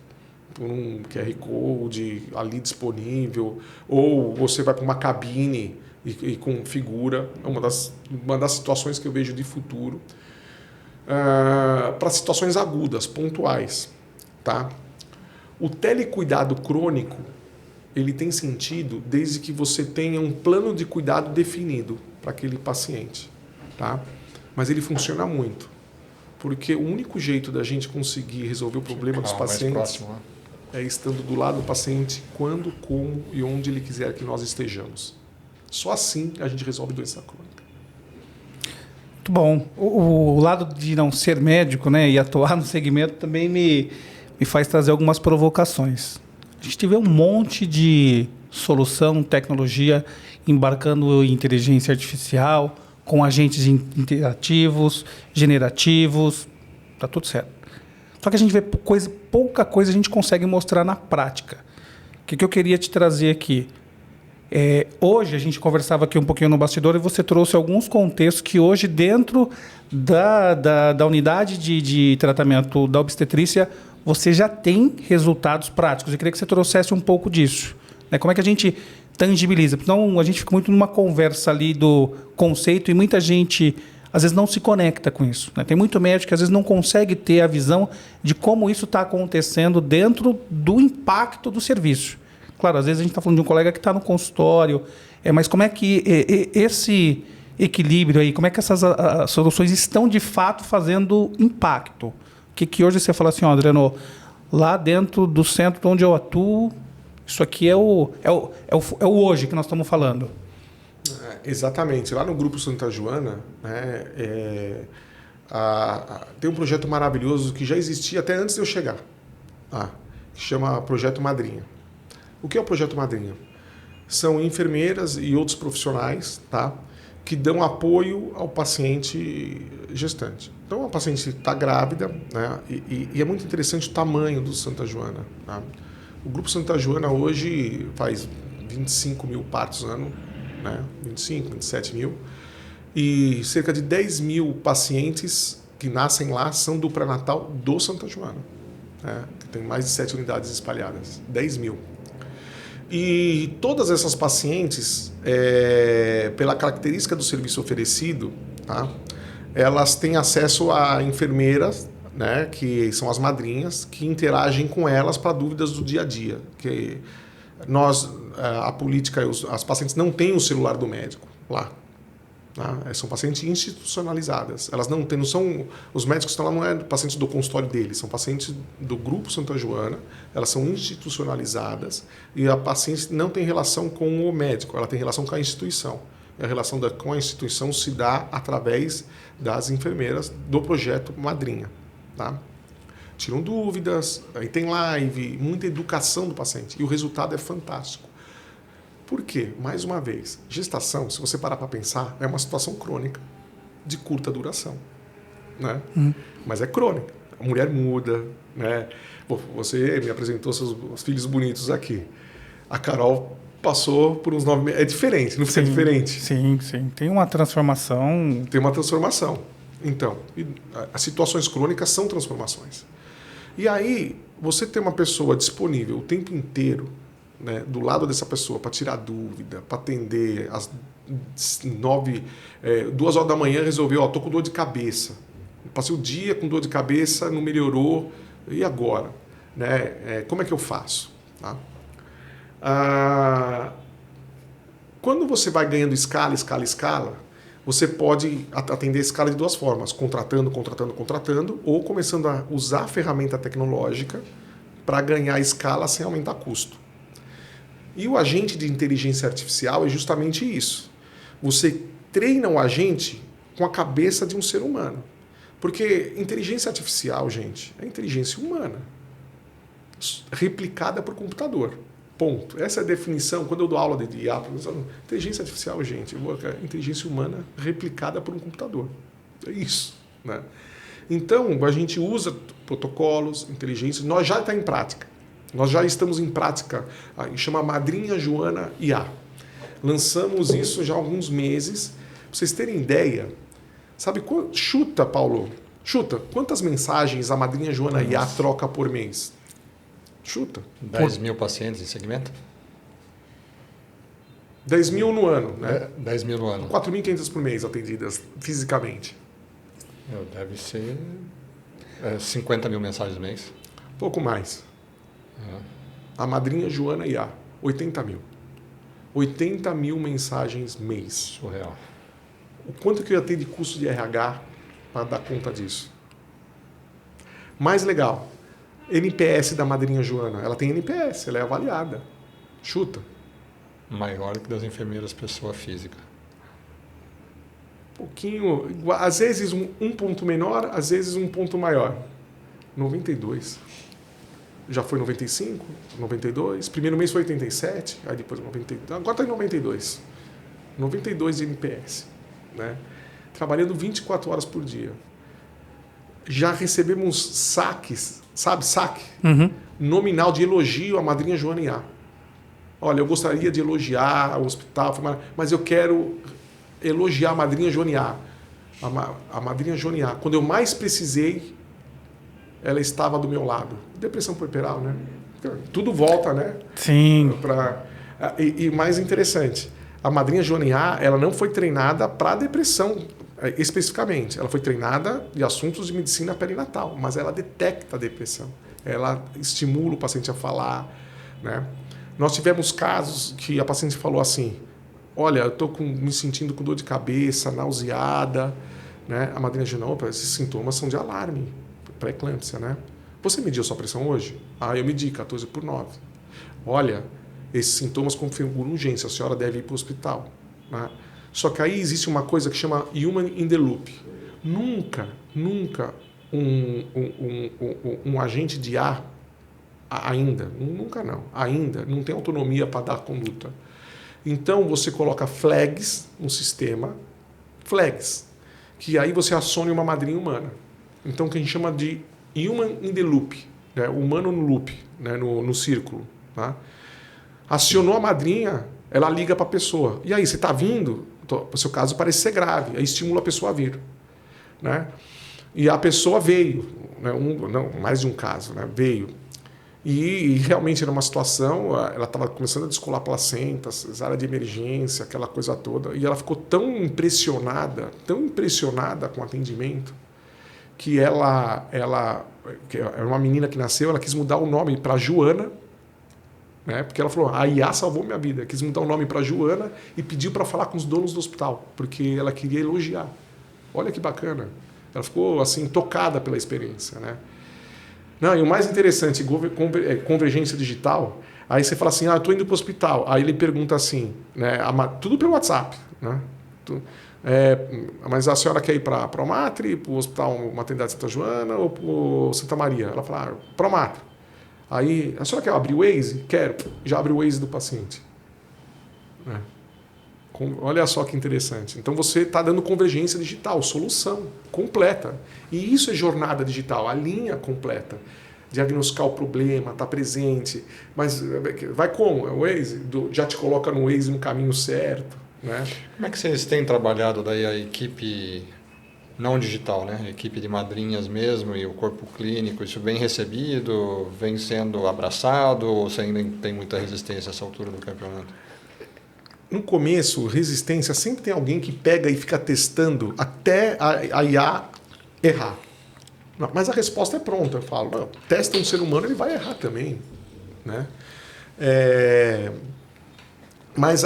por um QR Code ali disponível, ou você vai para uma cabine e configura, uma das situações que eu vejo de futuro, para situações agudas, pontuais. Tá? O telecuidado crônico, ele tem sentido desde que você tenha um plano de cuidado definido para aquele paciente. Tá? Mas ele funciona muito, porque o único jeito da gente conseguir resolver o problema dos pacientes próximo, né? É estando do lado do paciente quando, como e onde ele quiser que nós estejamos. Só assim a gente resolve doença crônica. Muito bom. O lado de não ser médico, né, e atuar no segmento também me faz trazer algumas provocações. A gente vê um monte de solução, tecnologia, embarcando em inteligência artificial, com agentes interativos, generativos, tá tudo certo. Só que a gente vê pouca coisa a gente consegue mostrar na prática. O que eu queria te trazer aqui? Hoje a gente conversava aqui um pouquinho no bastidor e você trouxe alguns contextos que hoje dentro da unidade de tratamento da obstetrícia você já tem resultados práticos. Eu queria que você trouxesse um pouco disso. Né? Como é que a gente tangibiliza? Então a gente fica muito numa conversa ali do conceito e muita gente às vezes não se conecta com isso. Né? Tem muito médico que às vezes não consegue ter a visão de como isso está acontecendo dentro do impacto do serviço. Claro, às vezes a gente está falando de um colega que está no consultório, mas como é que esse equilíbrio aí, como é que essas soluções estão de fato fazendo impacto? O que hoje você fala assim, Adriano, lá dentro do centro onde eu atuo, isso aqui é o hoje que nós estamos falando. Exatamente. Lá no Grupo Santa Joana, né, tem um projeto maravilhoso que já existia até antes de eu chegar, que chama Projeto Madrinha. O que é o Projeto Madrinha? São enfermeiras e outros profissionais, tá, que dão apoio ao paciente gestante. Então, a paciente está grávida, né, e é muito interessante o tamanho do Santa Joana. Tá? O Grupo Santa Joana hoje faz 25 mil partos ano, né, 25, 27 mil. E cerca de 10 mil pacientes que nascem lá são do pré-natal do Santa Joana. Que tem mais de 7 unidades espalhadas. 10 mil. E todas essas pacientes, pela característica do serviço oferecido, tá, elas têm acesso a enfermeiras, né, que são as madrinhas, que interagem com elas para dúvidas do dia a dia. Que nós, a política, as pacientes não têm o celular do médico lá. Tá? São pacientes institucionalizadas. Elas não são, os médicos que estão lá não é pacientes do consultório deles, são pacientes do Grupo Santa Joana, elas são institucionalizadas e a paciente não tem relação com o médico, ela tem relação com a instituição. E a relação com a instituição se dá através das enfermeiras do projeto Madrinha. Tá? Tiram dúvidas, aí tem live, muita educação do paciente e o resultado é fantástico. Por quê? Mais uma vez, gestação, se você parar para pensar, é uma situação crônica, de curta duração. Né? Mas é crônica. A mulher muda. Né? Você me apresentou seus filhos bonitos aqui. A Carol passou por uns 9 meses. É diferente, não fica diferente? Sim, sim. Tem uma transformação. Tem uma transformação. Então, as situações crônicas são transformações. E aí, você ter uma pessoa disponível o tempo inteiro, né, do lado dessa pessoa para tirar dúvida, para atender às 2 horas da manhã resolveu, tô com dor de cabeça, passei o dia com dor de cabeça, não melhorou, e agora? Né? Como é que eu faço? Tá? Quando você vai ganhando escala, você pode atender a escala de 2 formas, contratando, ou começando a usar a ferramenta tecnológica para ganhar escala sem aumentar custo. E o agente de inteligência artificial é justamente isso. Você treina o agente com a cabeça de um ser humano. Porque inteligência artificial, gente, é inteligência humana. Replicada por computador. Ponto. Essa é a definição. Quando eu dou aula de IA, inteligência artificial, gente, inteligência humana replicada por um computador. É isso. Né? Então, a gente usa protocolos, inteligência, nós já está em prática. Nós já estamos em prática, chama Madrinha Joana IA. Lançamos isso já há alguns meses. Para vocês terem ideia, sabe, chuta, Paulo, quantas mensagens a Madrinha Joana IA troca por mês? Chuta. 10 mil pacientes em segmento? 10 mil no ano, né? 10 mil no ano. 4.500 por mês atendidas fisicamente. Deve ser 50 mil mensagens no mês. Pouco mais. A Madrinha Joana IA, 80 mil. 80 mil mensagens mês. Surreal. O quanto que eu ia ter de custo de RH para dar conta disso? Mais legal, NPS da Madrinha Joana. Ela tem NPS, ela é avaliada. Chuta. Maior que das enfermeiras pessoa física. Pouquinho, às vezes um ponto menor, às vezes um ponto maior. 92. Já foi 95, 92. Primeiro mês foi 87, aí depois 92. Agora está em 92. 92 de NPS. Né? Trabalhando 24 horas por dia. Já recebemos saques, sabe, saque? Nominal de elogio à Madrinha Joana IA. Olha, eu gostaria de elogiar o hospital, mas eu quero elogiar a Madrinha Joana IA. A Madrinha Joana IA. Quando eu mais precisei, ela estava do meu lado. Depressão puerperal, né? Tudo volta, né? Sim. E mais interessante, a Madrinha Joana IA, ela não foi treinada para depressão especificamente. Ela foi treinada de assuntos de medicina perinatal, mas ela detecta a depressão. Ela estimula o paciente a falar, né? Nós tivemos casos que a paciente falou assim, olha, eu estou me sentindo com dor de cabeça, nauseada, né? A Madrinha Joana, opa, esses sintomas são de alarme, pré-eclâmpsia, né? Você mediu a sua pressão hoje? Eu medi, 14/9. Olha, esses sintomas configuram urgência, a senhora deve ir para o hospital. Né? Só que aí existe uma coisa que chama human in the loop. Nunca um agente de IA ainda não tem autonomia para dar conduta. Então você coloca flags no sistema, que aí você acione uma madrinha humana. Então que a gente chama de human in the loop, né? Humano no loop, né? no círculo. Tá? Acionou a madrinha, ela liga para a pessoa. E aí, você está vindo? o seu caso parece ser grave, aí estimula a pessoa a vir, né? E a pessoa veio, né? Mais de um caso, né? Veio. E realmente era uma situação, ela estava começando a descolar placenta, cesárea de emergência, aquela coisa toda, e ela ficou tão impressionada com o atendimento, que que era uma menina que nasceu, ela quis mudar o nome para Joana, né? Porque ela falou, a IA salvou minha vida. Quis mudar o nome para Joana e pediu para falar com os donos do hospital, porque ela queria elogiar. Olha que bacana. Ela ficou assim tocada pela experiência, né? Não, e o mais interessante, convergência digital, aí você fala assim, eu estou indo para o hospital. Aí ele pergunta assim, né? Tudo pelo WhatsApp, né? Mas a senhora quer ir para o Matri, para o Hospital Maternidade Santa Joana ou para o Santa Maria? Ela fala, para o Matri. Aí, a senhora quer abrir o Waze? Quero. Já abre o Waze do paciente. Olha só que interessante. Então você está dando convergência digital, solução completa. E isso é jornada digital, a linha completa. Diagnosticar o problema, estar presente. Mas vai como? O Waze já te coloca no Waze no caminho certo. Né? Como é que vocês têm trabalhado daí a equipe não digital, né? A equipe de madrinhas mesmo e o corpo clínico, isso bem recebido, vem sendo abraçado ou você ainda tem muita resistência a essa altura do campeonato? No começo, resistência, sempre tem alguém que pega e fica testando até a IA errar. Mas a resposta é pronta. Eu falo, não, testa um ser humano, ele vai errar também. Né? Mas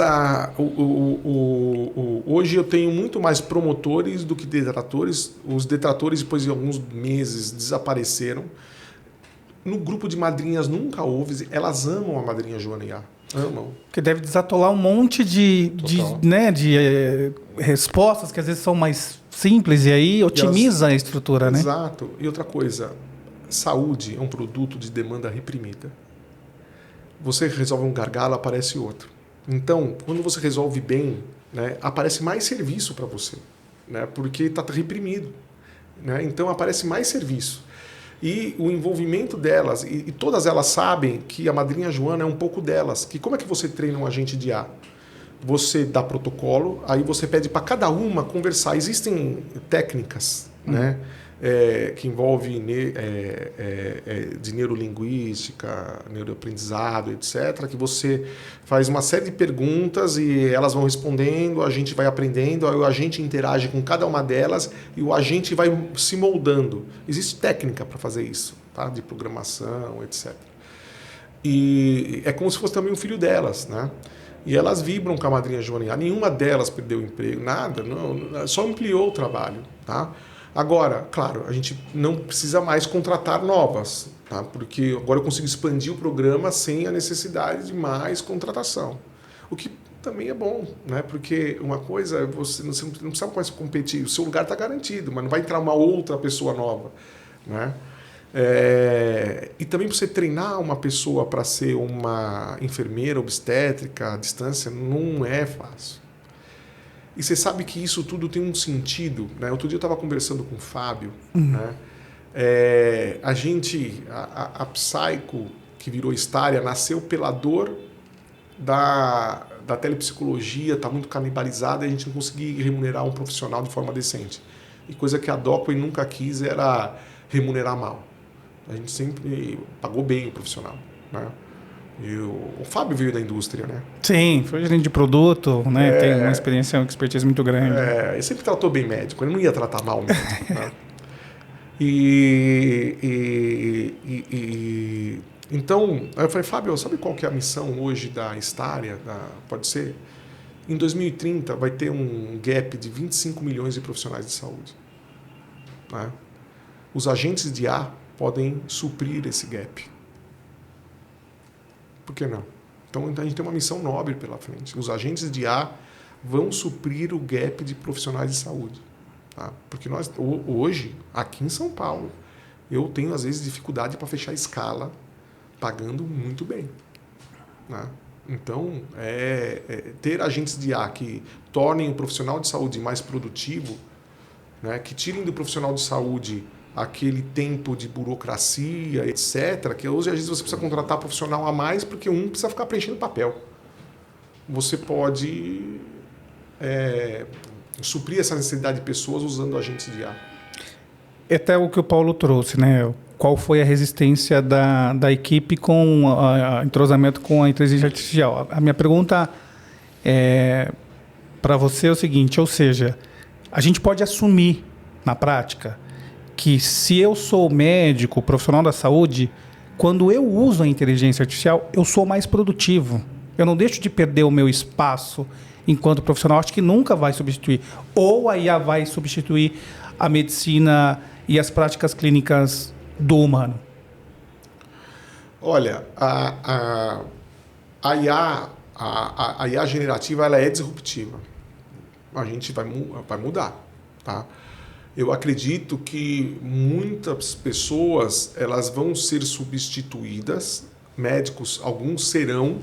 hoje eu tenho muito mais promotores do que detratores. Os detratores, depois de alguns meses, desapareceram. No grupo de madrinhas nunca houve. Elas amam a madrinha Joana IA. Amam. Porque deve desatolar um monte de respostas que às vezes são mais simples e aí otimiza a estrutura, né? Exato. E outra coisa, saúde é um produto de demanda reprimida. Você resolve um gargalo, aparece outro. Então, quando você resolve bem, né, aparece mais serviço para você, né, porque está reprimido. Né, então, aparece mais serviço. E o envolvimento delas, e todas elas sabem que a madrinha Joana é um pouco delas. Que como é que você treina um agente de IA? Você dá protocolo, aí você pede para cada uma conversar. Existem técnicas, né? Que envolve de neurolinguística, neuroaprendizado, etc., que você faz uma série de perguntas e elas vão respondendo, a gente vai aprendendo, aí o agente interage com cada uma delas e o agente vai se moldando. Existe técnica para fazer isso, tá? De programação, etc. E é como se fosse também um filho delas, né? E elas vibram com a madrinha Joana. Nenhuma delas perdeu o emprego, nada, não, só ampliou o trabalho, tá? Agora, claro, a gente não precisa mais contratar novas, tá? Porque agora eu consigo expandir o programa sem a necessidade de mais contratação. O que também é bom, né? Porque uma coisa, você não precisa mais competir, o seu lugar está garantido, mas não vai entrar uma outra pessoa nova, né? E também você treinar uma pessoa para ser uma enfermeira obstétrica à distância não é fácil. E você sabe que isso tudo tem um sentido, né? Outro dia eu estava conversando com o Fábio, né? A Psycho, que virou Estária, nasceu pela dor da telepsicologia, está muito canibalizada e a gente não conseguia remunerar um profissional de forma decente. E coisa que a Docway nunca quis era remunerar mal. A gente sempre pagou bem o profissional, né? E o Fábio veio da indústria, né? Sim, foi gerente de produto, né? Tem uma experiência, uma expertise muito grande. Ele sempre tratou bem médico, ele não ia tratar mal médico, né? Então, aí eu falei, Fábio, sabe qual que é a missão hoje da Estária? Pode ser? Em 2030 vai ter um gap de 25 milhões de profissionais de saúde. Né? Os agentes de IA podem suprir esse gap. Por que não? Então a gente tem uma missão nobre pela frente. Os agentes de IA vão suprir o gap de profissionais de saúde. Tá? Porque nós, hoje, aqui em São Paulo, eu tenho às vezes dificuldade para fechar escala pagando muito bem. Né? Então, ter agentes de IA que tornem o profissional de saúde mais produtivo, né? Que tirem do profissional de saúde aquele tempo de burocracia, etc., que hoje às vezes você precisa contratar profissional a mais porque um precisa ficar preenchendo papel. Você pode suprir essa necessidade de pessoas usando agentes de IA. É até o que o Paulo trouxe, né? Qual foi a resistência da equipe com o entrosamento com a inteligência artificial? A minha pergunta para você é o seguinte, ou seja, a gente pode assumir na prática que se eu sou médico, profissional da saúde, quando eu uso a inteligência artificial, eu sou mais produtivo. Eu não deixo de perder o meu espaço enquanto profissional. Acho que nunca vai substituir. Ou a IA vai substituir a medicina e as práticas clínicas do humano. Olha, a IA generativa ela é disruptiva. A gente vai mudar, tá? Eu acredito que muitas pessoas elas vão ser substituídas, médicos, alguns serão,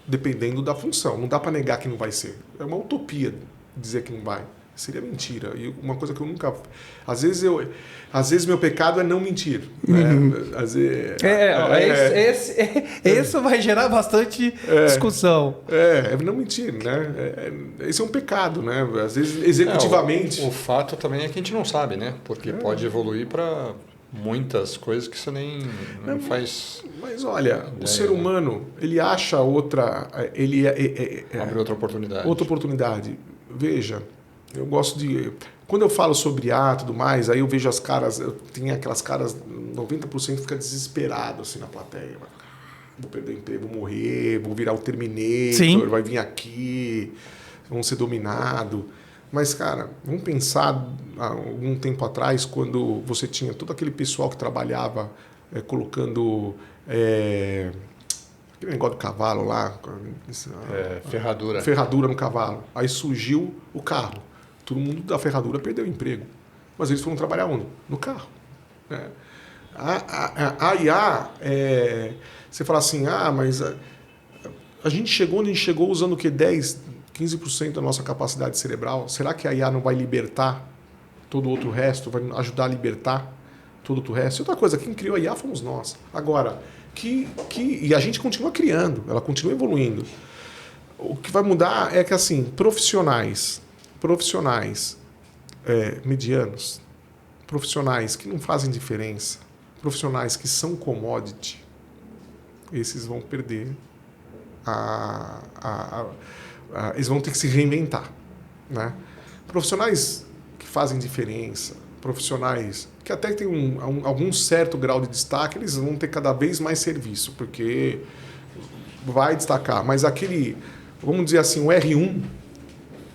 dependendo da função. Não dá para negar que não vai ser. É uma utopia dizer que não vai. Seria mentira. E uma coisa que eu nunca... Às vezes meu pecado é não mentir. Né? Às vezes, isso vai gerar bastante discussão. É não mentir, né? Esse é um pecado, né? Às vezes, executivamente... O fato também é que a gente não sabe, né? Porque pode evoluir para muitas coisas que você nem não faz... Mas olha, o ser humano, ele acha outra... Abre outra oportunidade. Outra oportunidade. Veja... Eu gosto de... Quando eu falo sobre IA e tudo mais, aí eu vejo as caras... Eu tenho aquelas caras... 90% fica desesperado assim na plateia. Vou perder o emprego, vou morrer, vou virar o Terminator, Sim. vai vir aqui, vão ser dominado. Mas, cara, vamos pensar há algum tempo atrás, quando você tinha todo aquele pessoal que trabalhava colocando... aquele negócio do cavalo lá... ferradura. Ferradura no cavalo. Aí surgiu o carro. Todo mundo da ferradura perdeu o emprego. Mas eles foram trabalhar onde? No carro. Né? A IA, você fala assim, mas a gente chegou onde a gente chegou usando o quê? 10, 15% da nossa capacidade cerebral. Será que a IA não vai libertar todo o outro resto? Vai ajudar a libertar todo o outro resto? E outra coisa, quem criou a IA fomos nós. Agora, e a gente continua criando, ela continua evoluindo. O que vai mudar é que, assim, profissionais medianos, profissionais que não fazem diferença, profissionais que são commodity, esses vão perder eles vão ter que se reinventar, né? Profissionais que fazem diferença, profissionais que até têm algum certo grau de destaque, eles vão ter cada vez mais serviço, porque vai destacar. Mas aquele, vamos dizer assim, o R1,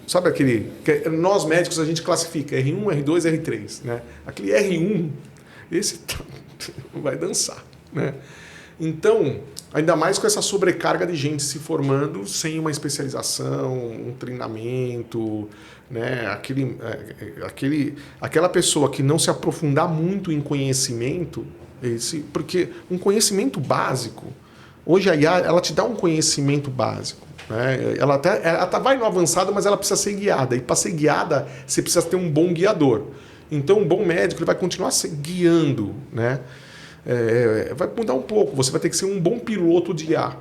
sabe aquele... Que nós médicos a gente classifica R1, R2, R3, né? Aquele R1, esse vai dançar, né? Então, ainda mais com essa sobrecarga de gente se formando sem uma especialização, um treinamento, né? Aquela pessoa que não se aprofundar muito em conhecimento, porque um conhecimento básico, hoje a IA ela te dá um conhecimento básico. Né? Ela vai no avançado, mas ela precisa ser guiada. E para ser guiada, você precisa ter um bom guiador. Então, um bom médico ele vai continuar guiando. Né? Vai mudar um pouco. Você vai ter que ser um bom piloto de IA.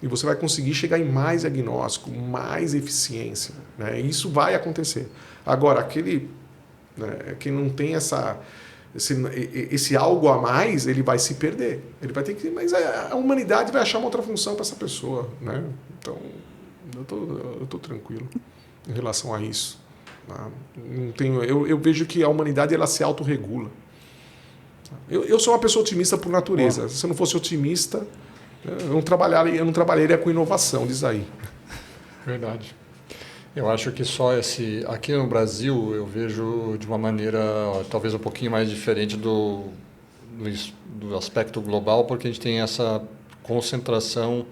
E você vai conseguir chegar em mais diagnóstico, mais eficiência. Né? Isso vai acontecer. Agora, aquele que não tem esse algo a mais, ele vai se perder. Ele vai ter que, mas a humanidade vai achar uma outra função para essa pessoa, né? Então, eu tô tranquilo em relação a isso. Tá? Não tenho, eu vejo que a humanidade ela se autorregula. Eu sou uma pessoa otimista por natureza. Bom. Se eu não fosse otimista, eu não trabalharia com inovação, diz aí. Verdade. Eu acho que só aqui no Brasil eu vejo de uma maneira talvez um pouquinho mais diferente do aspecto global, porque a gente tem essa concentração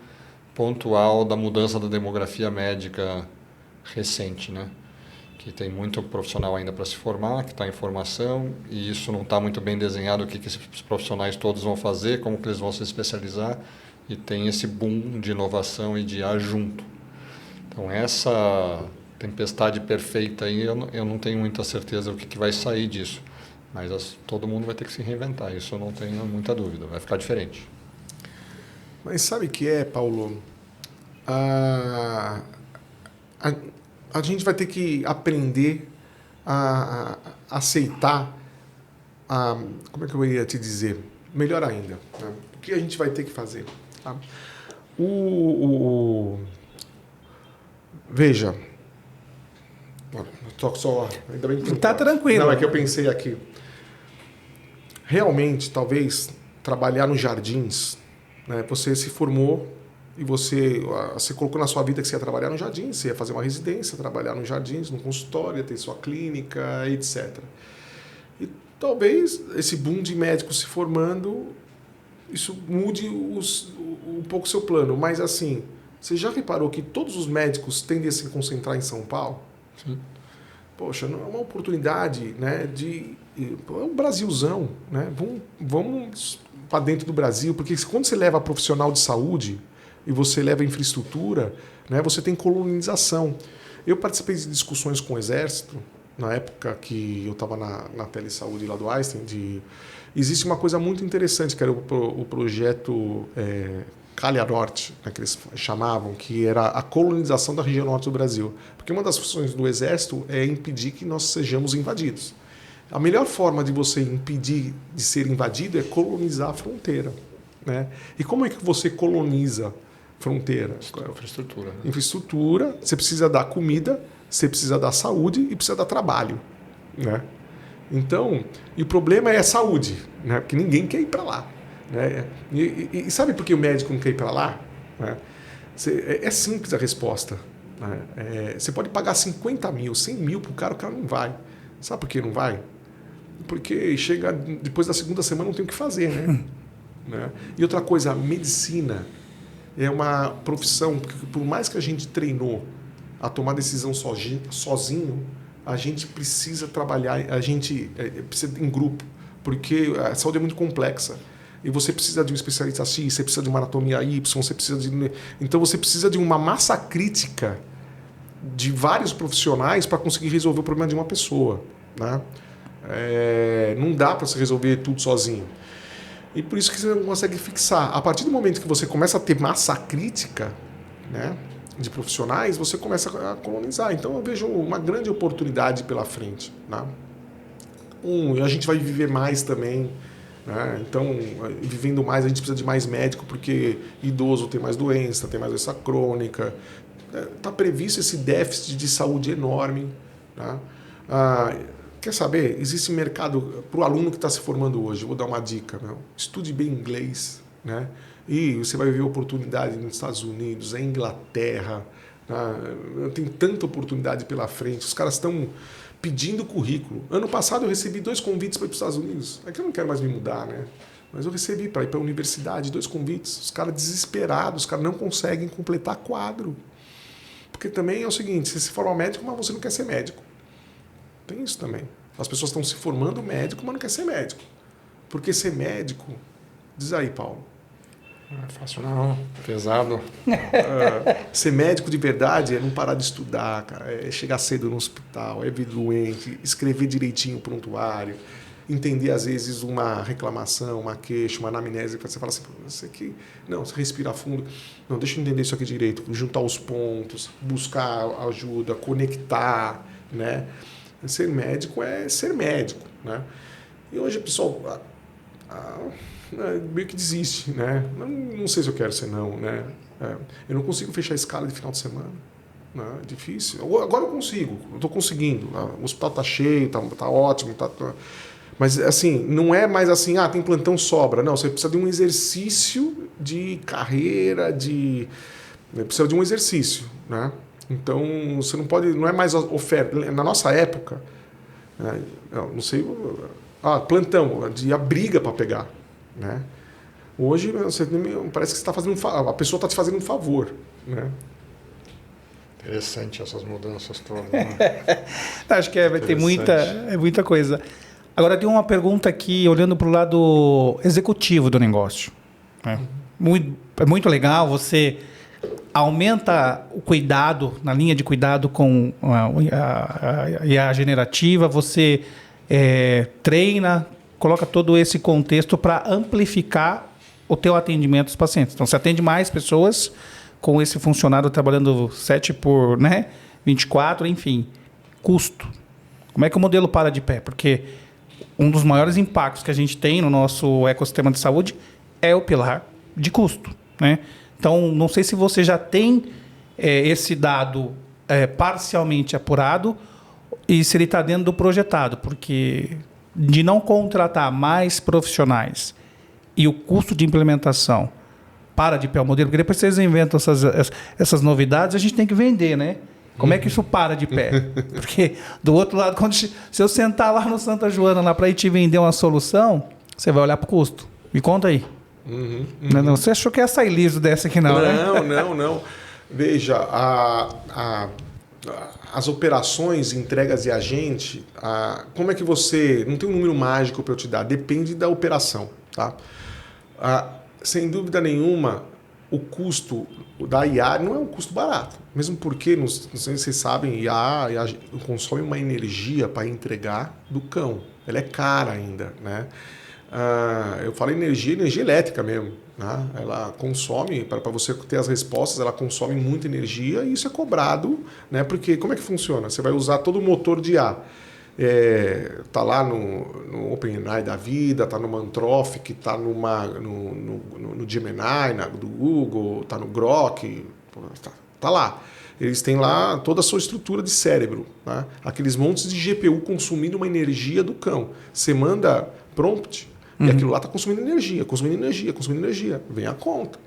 pontual da mudança da demografia médica recente, né? Que tem muito profissional ainda para se formar, que está em formação, e isso não está muito bem desenhado, o que esses profissionais todos vão fazer, como que eles vão se especializar, e tem esse boom de inovação e de IA junto. Então, essa tempestade perfeita aí, eu não tenho muita certeza o que vai sair disso. Mas todo mundo vai ter que se reinventar, isso eu não tenho muita dúvida, vai ficar diferente. Mas sabe o que Paulo? a gente vai ter que aprender a aceitar, como é que eu ia te dizer? Melhor ainda, né? O que a gente vai ter que fazer? Tá? Veja, tô só, ainda bem que Tá tranquilo. Não, é que eu pensei aqui. Realmente, talvez, trabalhar nos jardins, né? Você se formou e você colocou na sua vida que você ia trabalhar no jardim, você ia fazer uma residência, trabalhar nos jardins, no consultório, ia ter sua clínica, etc. E talvez esse boom de médicos se formando, isso mude um pouco o seu plano. Mas assim, você já reparou que todos os médicos tendem a se concentrar em São Paulo? Sim. Poxa, não é uma oportunidade, né, é um Brasilzão, né? Vamos para dentro do Brasil, porque quando você leva profissional de saúde e você leva infraestrutura, né, você tem colonização. Eu participei de discussões com o Exército, na época que eu estava na telesaúde lá do Einstein. Existe uma coisa muito interessante, que era o projeto Calha Norte, né, que eles chamavam, que era a colonização da região norte do Brasil. Porque uma das funções do Exército é impedir que nós sejamos invadidos. A melhor forma de você impedir de ser invadido é colonizar a fronteira, né? E como é que você coloniza fronteira? Infraestrutura. Né? Infraestrutura, você precisa dar comida, você precisa dar saúde e precisa dar trabalho, né? Então, e o problema é a saúde, né? Porque ninguém quer ir para lá, né? E sabe por que o médico não quer ir para lá? Né? É simples a resposta, né? Você pode pagar 50 mil, 100 mil para o cara não vai. Sabe por que não vai? Porque chega depois da segunda semana não tem o que fazer, né? E outra coisa, a medicina é uma profissão que, por mais que a gente treinou a tomar decisão sozinho, a gente precisa trabalhar, a gente precisa em grupo, porque a saúde é muito complexa. E você precisa de um especialista X, você precisa de uma anatomia Y, você precisa de... Então você precisa de uma massa crítica de vários profissionais para conseguir resolver o problema de uma pessoa, né? Não dá para você resolver tudo sozinho. E por isso que você não consegue fixar. A partir do momento que você começa a ter massa crítica, né, de profissionais, você começa a colonizar. Então eu vejo uma grande oportunidade pela frente, né? A gente vai viver mais também, né? Então, vivendo mais, a gente precisa de mais médico, porque idoso tem mais doença crônica. Está previsto esse déficit de saúde enorme, né? Quer saber? Existe mercado para o aluno que está se formando hoje. Vou dar uma dica, meu. Estude bem inglês, né? E você vai ver oportunidade nos Estados Unidos, na Inglaterra, né? Tem tanta oportunidade pela frente. Os caras estão pedindo currículo. Ano passado eu recebi 2 convites para ir para os Estados Unidos. É que eu não quero mais me mudar, né? Mas eu recebi para ir para a universidade 2 convites. Os caras desesperados, os caras não conseguem completar quadro. Porque também é o seguinte, você se forma médico, mas você não quer ser médico. Tem isso também. As pessoas estão se formando médico, mas não quer ser médico. Porque ser médico... Diz aí, Paulo. Não é fácil não, pesado. Ser médico de verdade é não parar de estudar, cara. É chegar cedo no hospital, é vir doente, escrever direitinho o prontuário, entender às vezes uma reclamação, uma queixa, uma anamnese, você fala assim, você aqui, não, você respira fundo, não, deixa eu entender isso aqui direito, juntar os pontos, buscar ajuda, conectar, né? Ser médico é ser médico, né? E hoje o pessoal meio que desiste, né? Não sei se eu quero ser não, né? Eu não consigo fechar a escala de final de semana, né? É difícil. Agora eu consigo, eu estou conseguindo. O hospital está cheio, tá ótimo, mas assim, não é mais assim, tem plantão sobra. Não, você precisa de um exercício de carreira, precisa de um exercício, né? Então, você não pode, não é mais oferta. Na nossa época, né, não sei, plantão, a briga para pegar, né? Hoje, parece que você tá fazendo a pessoa está te fazendo um favor, né? Interessante essas mudanças todas. Né? Acho que vai ter muita coisa. Agora, tem uma pergunta aqui, olhando para o lado executivo do negócio. Né? É muito legal, você aumenta o cuidado, na linha de cuidado com a IA generativa, você treina, coloca todo esse contexto para amplificar o teu atendimento aos pacientes. Então, você atende mais pessoas com esse funcionário trabalhando 7 por, né, 24, enfim. Custo. Como é que o modelo para de pé? Porque um dos maiores impactos que a gente tem no nosso ecossistema de saúde é o pilar de custo, né? Então, não sei se você já tem esse dado parcialmente apurado e se ele está dentro do projetado, porque de não contratar mais profissionais e o custo de implementação para de pé o modelo, porque depois vocês inventam essas novidades, a gente tem que vender, né? Como é que isso para de pé? Porque do outro lado, se eu sentar lá no Santa Joana lá para ir te vender uma solução, você vai olhar para o custo. Me conta aí. Não, você achou que ia sair liso dessa aqui não, né? Não. Veja, as operações, entregas de agente, como é que você... Não tem um número mágico para eu te dar, depende da operação. Tá? Sem dúvida nenhuma, o custo da IA não é um custo barato. Mesmo porque, não sei se vocês sabem, IA consome uma energia para entregar do cão. Ela é cara ainda, né? Eu falo energia elétrica mesmo. Né? Ela consome, para você ter as respostas, ela consome muita energia e isso é cobrado, né? Porque como é que funciona? Você vai usar todo o motor de IA. Tá lá no OpenAI da vida, tá no Anthropic, tá no Gemini do Google, tá no Grok, tá lá. Eles têm lá toda a sua estrutura de cérebro, né? Aqueles montes de GPU consumindo uma energia do cão. Você manda prompt e aquilo lá está consumindo energia. Vem a conta.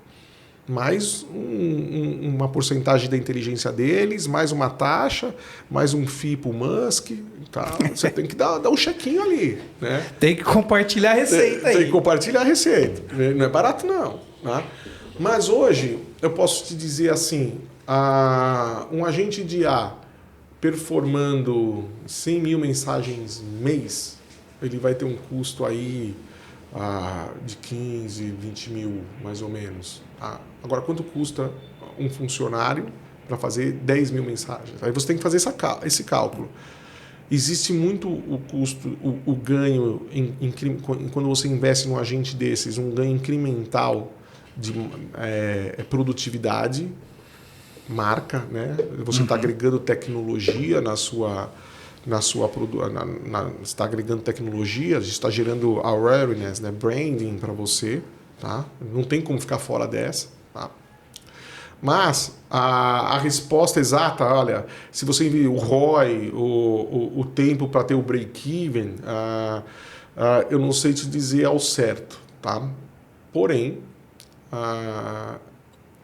Mais uma porcentagem da inteligência deles, mais uma taxa, mais um FII para o Musk. Tá? Você tem que dar um chequinho ali. Né? Tem que compartilhar a receita aí. Tem que compartilhar a receita. Não é barato, não. Tá? Mas hoje, eu posso te dizer assim, um agente de IA performando 100 mil mensagens mês, ele vai ter um custo aí de 15, 20 mil, mais ou menos. Tá? Agora, quanto custa um funcionário para fazer 10 mil mensagens? Aí você tem que fazer esse cálculo. Existe muito o custo, o ganho, quando você investe num agente desses, um ganho incremental de produtividade, marca, né? Você está agregando tecnologia está agregando tecnologia, a gente está gerando awareness, né? Branding para você, tá? Não tem como ficar fora dessa, tá? Mas a resposta exata, olha, se você envia o ROI, o tempo para ter o break-even, eu não sei te dizer ao certo, tá? Porém,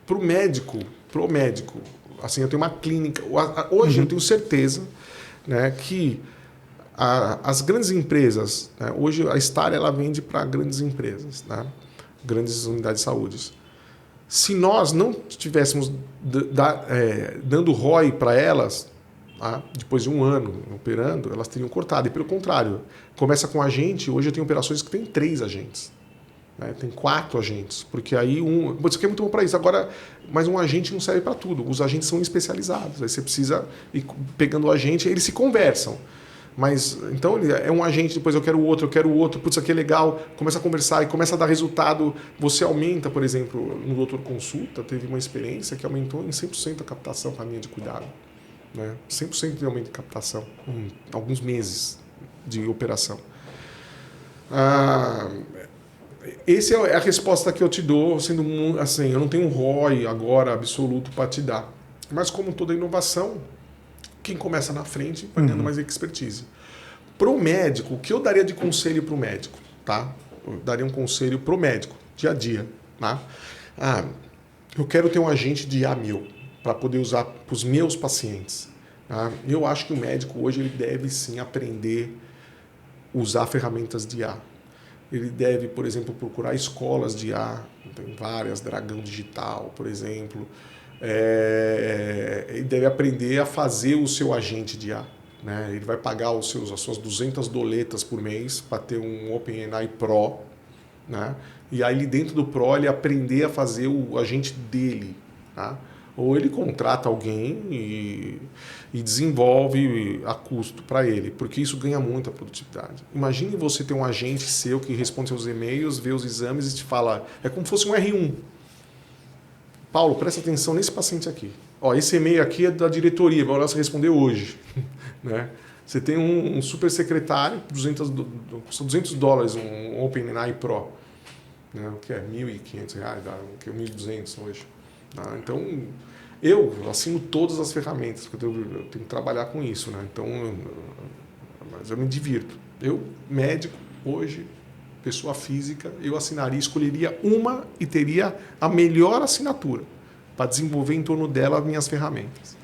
pro médico, assim, eu tenho uma clínica, hoje eu tenho certeza, né, que as grandes empresas, né, hoje a Star ela vende para grandes empresas, né, grandes unidades de saúde. Se nós não estivéssemos dando ROI para elas, tá, depois de um ano operando, elas teriam cortado. E pelo contrário, começa com a gente, hoje eu tenho operações que tem 3 agentes. Né, tem 4 agentes, porque aí isso aqui é muito bom para isso. Agora, mas um agente não serve para tudo. Os agentes são especializados. Aí você precisa ir pegando o agente, eles se conversam. Mas então ele é um agente, depois eu quero outro, putz, isso aqui é legal, começa a conversar e começa a dar resultado. Você aumenta, por exemplo, no Doutor Consulta, teve uma experiência que aumentou em 100% a captação para a linha de cuidado. Né? 100% de aumento de captação em alguns meses de operação. Essa é a resposta que eu te dou, sendo assim, eu não tenho um ROI agora absoluto para te dar. Mas como toda inovação, quem começa na frente vai dando mais expertise. Para o médico, o que eu daria de conselho para o médico? Tá? Eu daria um conselho para o médico, dia a dia. Tá? Eu quero ter um agente de IA meu, para poder usar para os meus pacientes. Tá? Eu acho que o médico hoje ele deve sim aprender a usar ferramentas de IA. Ele deve, por exemplo, procurar escolas de IA, tem várias, Dragão Digital, por exemplo. Ele deve aprender a fazer o seu agente de IA. Né? Ele vai pagar as suas 200 doletas por mês para ter um OpenAI Pro. Né? E aí, dentro do Pro, ele aprender a fazer o agente dele. Tá? Ou ele contrata alguém e desenvolve a custo para ele, porque isso ganha muito a produtividade. Imagine você ter um agente seu que responde seus e-mails, vê os exames e te fala... É como se fosse um R1. Paulo, presta atenção nesse paciente aqui. Ó, esse e-mail aqui é da diretoria, vai lá você responder hoje. Né? Você tem um super secretário, custa $200 um OpenAI Pro, né? O que é R$1.500, o que é R$1.200 hoje. Tá? Então, eu assino todas as ferramentas, porque eu tenho que trabalhar com isso. Né? Então, mas eu me divirto. Eu, médico, hoje, pessoa física, eu assinaria, escolheria uma e teria a melhor assinatura para desenvolver em torno dela as minhas ferramentas.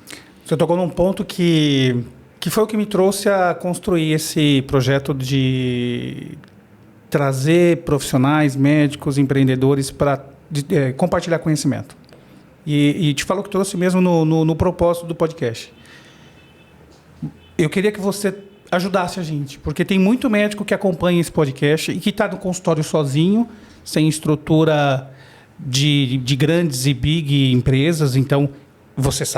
Você tocou num ponto que foi o que me trouxe a construir esse projeto de trazer profissionais, médicos, empreendedores para compartilhar conhecimento. E te falo que trouxe mesmo no propósito do podcast. Eu queria que você ajudasse a gente, porque tem muito médico que acompanha esse podcast e que está no consultório sozinho, sem estrutura de grandes e big empresas. Então, vocês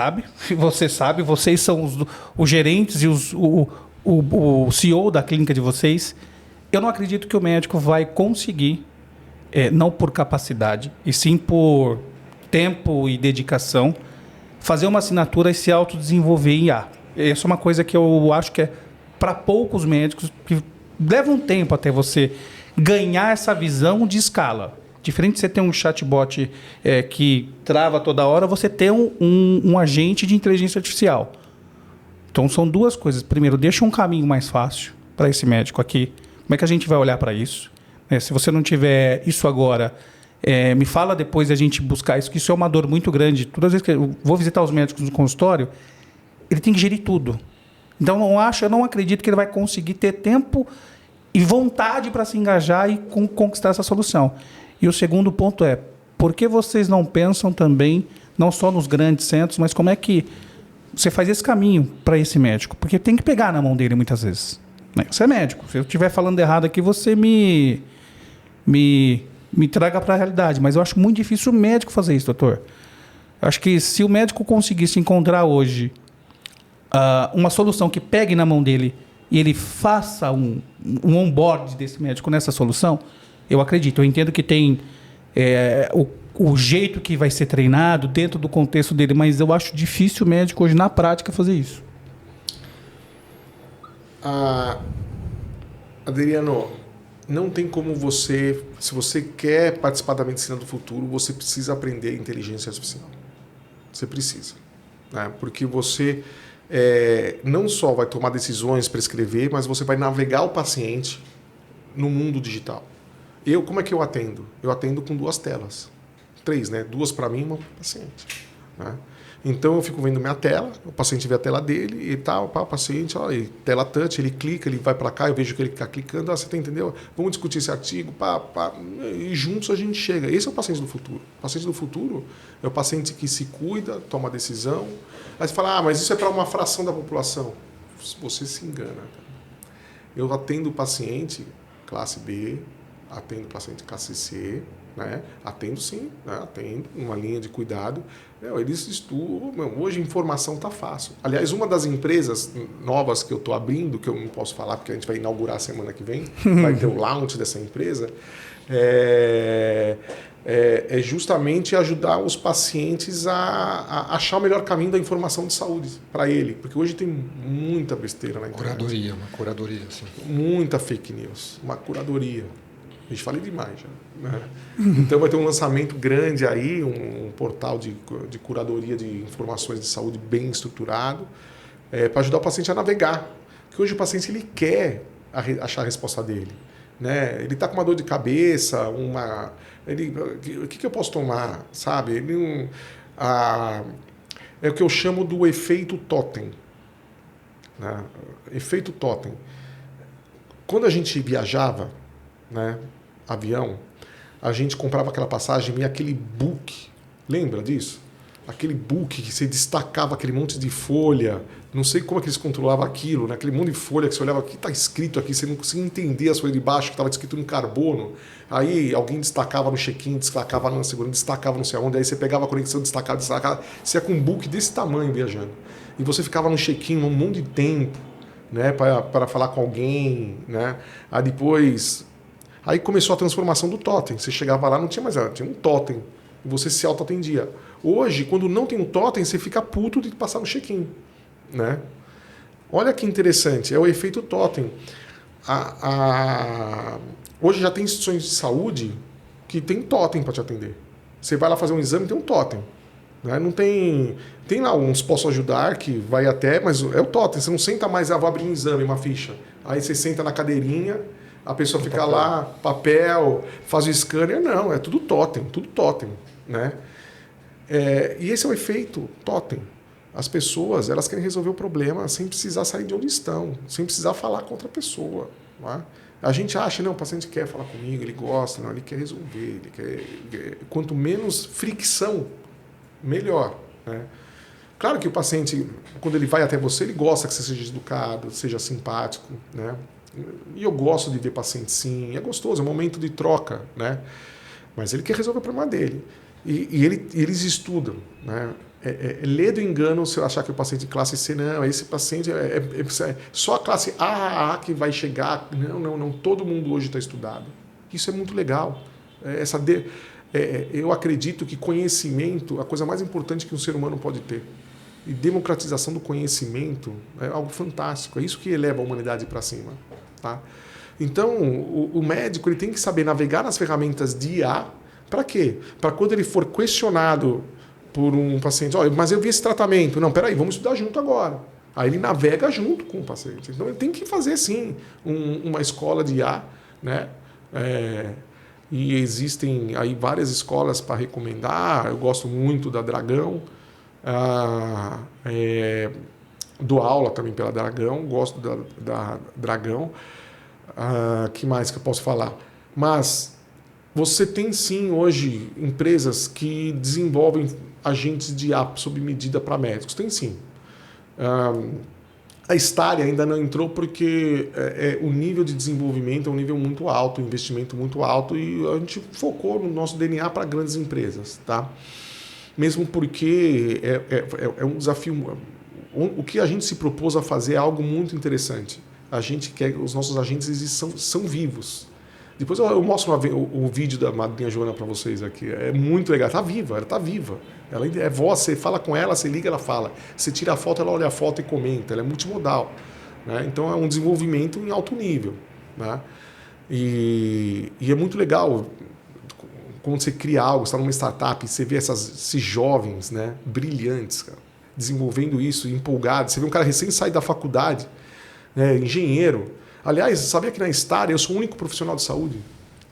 são os gerentes e o CEO da clínica de vocês. Eu não acredito que o médico vai conseguir, não por capacidade, e sim por tempo e dedicação, fazer uma assinatura e se autodesenvolver em IA. Essa é uma coisa que eu acho que é para poucos médicos, que leva um tempo até você ganhar essa visão de escala. Diferente de você ter um chatbot que trava toda hora, você ter um agente de inteligência artificial. Então, são duas coisas. Primeiro, deixa um caminho mais fácil para esse médico aqui. Como é que a gente vai olhar para isso? Se você não tiver isso agora, me fala depois de a gente buscar isso, que isso é uma dor muito grande. Todas as vezes que eu vou visitar os médicos no consultório, ele tem que gerir tudo. Então, eu não acredito que ele vai conseguir ter tempo e vontade para se engajar e conquistar essa solução. E o segundo ponto é, por que vocês não pensam também, não só nos grandes centros, mas como é que você faz esse caminho para esse médico? Porque tem que pegar na mão dele muitas vezes. Você é médico. Se eu estiver falando errado aqui, você me traga para a realidade. Mas eu acho muito difícil o médico fazer isso, doutor. Eu acho que se o médico conseguisse encontrar hoje uma solução que pegue na mão dele e ele faça um onboard desse médico nessa solução, eu acredito. Eu entendo que tem o jeito que vai ser treinado dentro do contexto dele, mas eu acho difícil o médico hoje, na prática, fazer isso. Adriano, não tem como você... Se você quer participar da medicina do futuro, você precisa aprender inteligência artificial. Você precisa. Né? Porque você... não só vai tomar decisões, prescrever, mas você vai navegar o paciente no mundo digital. Como é que eu atendo? Eu atendo com 2 telas. 3, né? 2 para mim e 1 para o paciente. Né? Então eu fico vendo minha tela, o paciente vê a tela dele e tal, o paciente, tela touch, ele clica, ele vai para cá, eu vejo que ele está clicando, você entendeu? Vamos discutir esse artigo, e juntos a gente chega. Esse é o paciente do futuro. O paciente do futuro é o paciente que se cuida, toma decisão. Aí você fala, mas isso é para uma fração da população. Você se engana. Eu atendo o paciente classe B, atendo o paciente classe C, né? Atendo sim, né? Atendo uma linha de cuidado. Eles estudam, hoje a informação está fácil. Aliás, uma das empresas novas que eu estou abrindo, que eu não posso falar porque a gente vai inaugurar a semana que vem, vai ter o launch dessa empresa, é justamente ajudar os pacientes a achar o melhor caminho da informação de saúde para ele. Porque hoje tem muita besteira na internet. Uma curadoria, sim. Muita fake news, uma curadoria. A gente falei demais já. Né? Então vai ter um lançamento grande aí, um portal de curadoria de informações de saúde bem estruturado, para ajudar o paciente a navegar. Porque hoje o paciente ele quer achar a resposta dele. Né? Ele está com uma dor de cabeça, o que eu posso tomar? Sabe? É o que eu chamo do efeito totem. Né? Efeito totem. Quando a gente viajava, né, avião, a gente comprava aquela passagem e aquele book, lembra disso? Aquele book que você destacava aquele monte de folha, não sei como é que eles controlavam aquilo, né? Aquele monte de folha que você olhava, o que está escrito aqui, você não conseguia entender as folhas de baixo, que estava escrito em carbono, aí alguém destacava no check-in, destacava na segurança, destacava não sei onde, aí você pegava a conexão, destacava, você ia com um book desse tamanho viajando, e você ficava no check-in um monte de tempo, né, para falar com alguém, né? Aí depois... Aí começou a transformação do totem. Você chegava lá, não tinha mais nada, tinha um totem. e você se auto-atendia. Hoje, quando não tem um totem, você fica puto de passar no check-in, né? Olha que interessante, é o efeito totem. Hoje já tem instituições de saúde que tem totem para te atender. Você vai lá fazer um exame, tem um totem. Né? Não tem lá uns posso ajudar que vai até, mas é o totem. Você não senta mais, vou abrir um exame, uma ficha. Aí você senta na cadeirinha, a pessoa fica lá, papel, faz o scanner. Não, é tudo totem. Né? E esse é o efeito totem. As pessoas, elas querem resolver o problema sem precisar sair de onde estão, sem precisar falar com outra pessoa. Não é? A gente acha, não, o paciente quer falar comigo, ele gosta, não, ele quer resolver. Quanto menos fricção, melhor. Né? Claro que o paciente, quando ele vai até você, ele gosta que você seja educado, seja simpático. Né? E eu gosto de ver paciente sim, é gostoso, é um momento de troca. Né? Mas ele quer resolver o problema dele. E eles estudam. Né? Ler do engano se eu achar que o paciente de classe C, não, esse paciente só a classe A que vai chegar. Não, todo mundo hoje está estudado. Isso é muito legal. Eu acredito que conhecimento é a coisa mais importante que um ser humano pode ter. E democratização do conhecimento é algo fantástico. É isso que eleva a humanidade para cima. Tá? Então, o médico ele tem que saber navegar nas ferramentas de IA. Para quê? Para quando ele for questionado por um paciente, mas eu vi esse tratamento. Não, peraí, vamos estudar junto agora. Aí ele navega junto com o paciente. Então ele tem que fazer, sim, uma escola de IA, né? E existem aí várias escolas para recomendar. Eu gosto muito da Dragão. Dou aula também pela Dragão. Gosto da Dragão. Que mais que eu posso falar? Mas você tem, sim, hoje empresas que desenvolvem agentes de IA sob medida para médicos. Tem, sim. A Staria ainda não entrou porque o nível de desenvolvimento é um nível muito alto, um investimento muito alto, e a gente focou no nosso DNA para grandes empresas. Tá? Mesmo porque é um desafio. O que a gente se propôs a fazer é algo muito interessante. A gente quer que os nossos agentes são vivos. Depois eu mostro o vídeo da madrinha Joana para vocês aqui. É muito legal. Ela está viva. Ela é voz, você fala com ela, você liga, ela fala. Você tira a foto, ela olha a foto e comenta. Ela é multimodal. Né? Então é um desenvolvimento em alto nível. Né? E é muito legal quando você cria algo, você está numa startup, você vê esses jovens, né, brilhantes, cara, desenvolvendo isso, empolgados. Você vê um cara recém saído da faculdade, né, engenheiro. Aliás, sabia que na Staria eu sou o único profissional de saúde?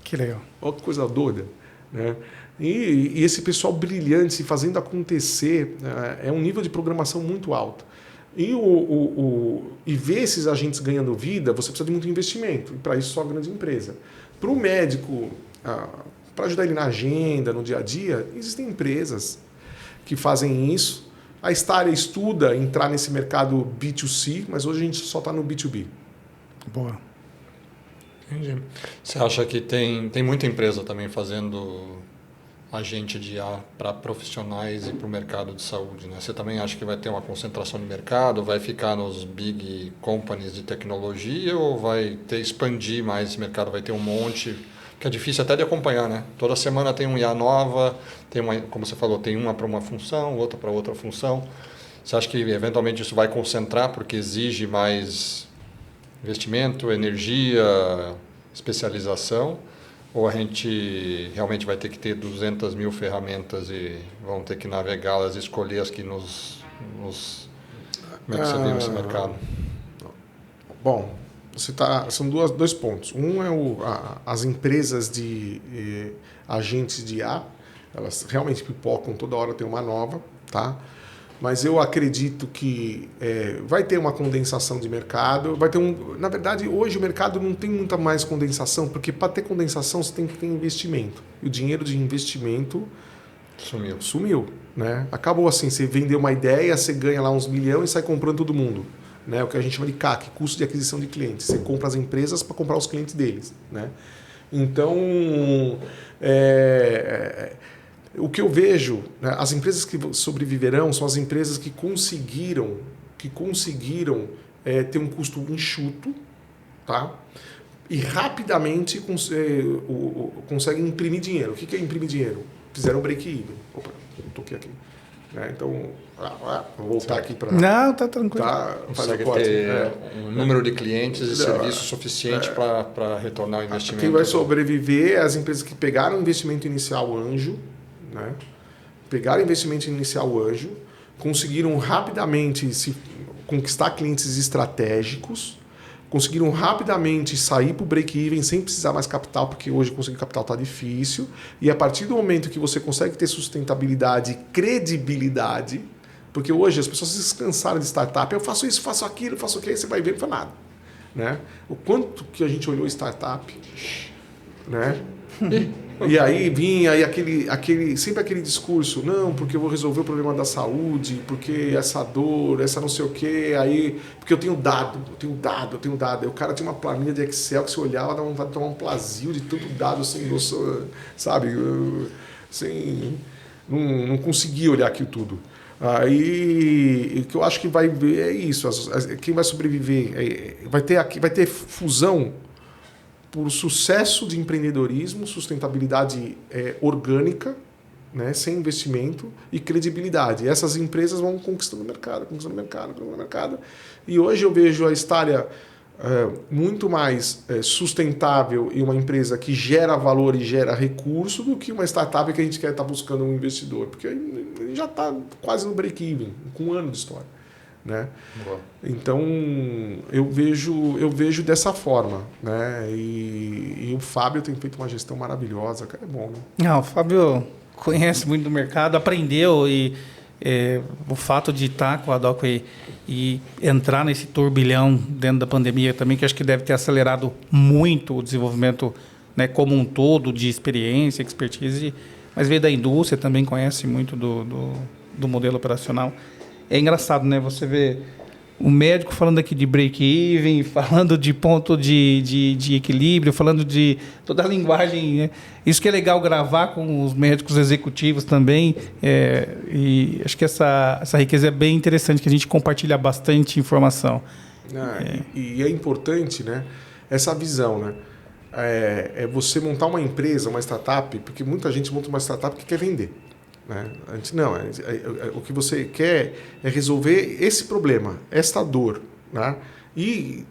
Que legal. Olha que coisa doida. Né? E esse pessoal brilhante se fazendo acontecer é um nível de programação muito alto. E ver esses agentes ganhando vida, você precisa de muito investimento. E para isso só a grande empresa. Para o médico, para ajudar ele na agenda, no dia a dia, existem empresas que fazem isso. A Staria estuda entrar nesse mercado B2C, mas hoje a gente só está no B2B. Boa. Entendi. Você acha que tem muita empresa também fazendo agente de IA para profissionais e para o mercado de saúde, né? Você também acha que vai ter uma concentração de mercado, vai ficar nos big companies de tecnologia ou vai expandir mais esse mercado, vai ter um monte, que é difícil até de acompanhar, né? Toda semana tem um IA nova, como você falou, tem uma para uma função, outra para outra função. Você acha que eventualmente isso vai concentrar porque exige mais investimento, energia, especialização, ou a gente realmente vai ter que ter 200 mil ferramentas e vão ter que navegá-las e escolher as que nos... Como é que você vê esse mercado? Bom, são dois pontos. Um é as empresas de agentes de IA, elas realmente pipocam, toda hora tem uma nova, tá? Mas eu acredito que vai ter uma condensação de mercado. Na verdade, hoje o mercado não tem muita mais condensação, porque para ter condensação você tem que ter investimento. E o dinheiro de investimento sumiu. Né? Acabou assim, você vendeu uma ideia, você ganha lá uns milhões e sai comprando todo mundo. Né? O que a gente chama de CAC, custo de aquisição de clientes. Você compra as empresas para comprar os clientes deles. Né? Então, o que eu vejo, né, as empresas que sobreviverão são as empresas que conseguiram ter um custo enxuto, tá? E rapidamente conseguem imprimir dinheiro. O que é imprimir dinheiro? fizeram break-even. Opa, toquei aqui. Né? Então, vou voltar aqui para... Não, tá tranquilo. Tá, consegue ter um número de clientes e serviços suficiente para retornar o investimento. Quem vai sobreviver é as empresas que pegaram o investimento inicial anjo, né? Pegaram o investimento inicial anjo, conseguiram rapidamente conquistar clientes estratégicos, conseguiram rapidamente sair para o break-even sem precisar mais capital, porque hoje conseguir capital está difícil. E a partir do momento que você consegue ter sustentabilidade e credibilidade, porque hoje as pessoas se cansaram de startup, eu faço isso, faço aquilo, faço aquilo, aí você vai ver, não faz nada. Né? O quanto que a gente olhou startup, né? E aí vinha sempre aquele discurso, não, porque eu vou resolver o problema da saúde, porque essa dor, essa não sei o quê, aí, porque eu tenho dado. Aí o cara tinha uma planilha de Excel que você olhava, dava vontade de tomar um Plasil de tanto dado, sem noção, sabe? Não conseguia olhar aquilo tudo. Aí, o que eu acho que vai ver é isso, quem vai sobreviver, vai ter fusão por sucesso de empreendedorismo, sustentabilidade orgânica, né, sem investimento e credibilidade. Essas empresas vão conquistando o mercado. E hoje eu vejo a Staria muito mais sustentável e uma empresa que gera valor e gera recurso do que uma startup que a gente quer estar buscando um investidor. Porque ele já está quase no break-even, com um ano de história. Né? Então eu vejo dessa forma, né? E o Fábio tem feito uma gestão maravilhosa, cara, é bom, né? Não, o Fábio conhece muito do mercado, aprendeu e o fato de estar com a Doco e entrar nesse turbilhão dentro da pandemia também, que acho que deve ter acelerado muito o desenvolvimento, né, como um todo, de experiência, expertise, mas veio da indústria, também conhece muito do modelo operacional. É engraçado, né? Você vê o médico falando aqui de break-even, falando de ponto de equilíbrio, falando de toda a linguagem, né? Isso que é legal gravar com os médicos executivos também. E acho que essa riqueza é bem interessante, que a gente compartilha bastante informação. E é importante, né? Essa visão, né? É você montar uma empresa, uma startup, porque muita gente monta uma startup que quer vender. Né? O que você quer é resolver esse problema, esta dor, né? E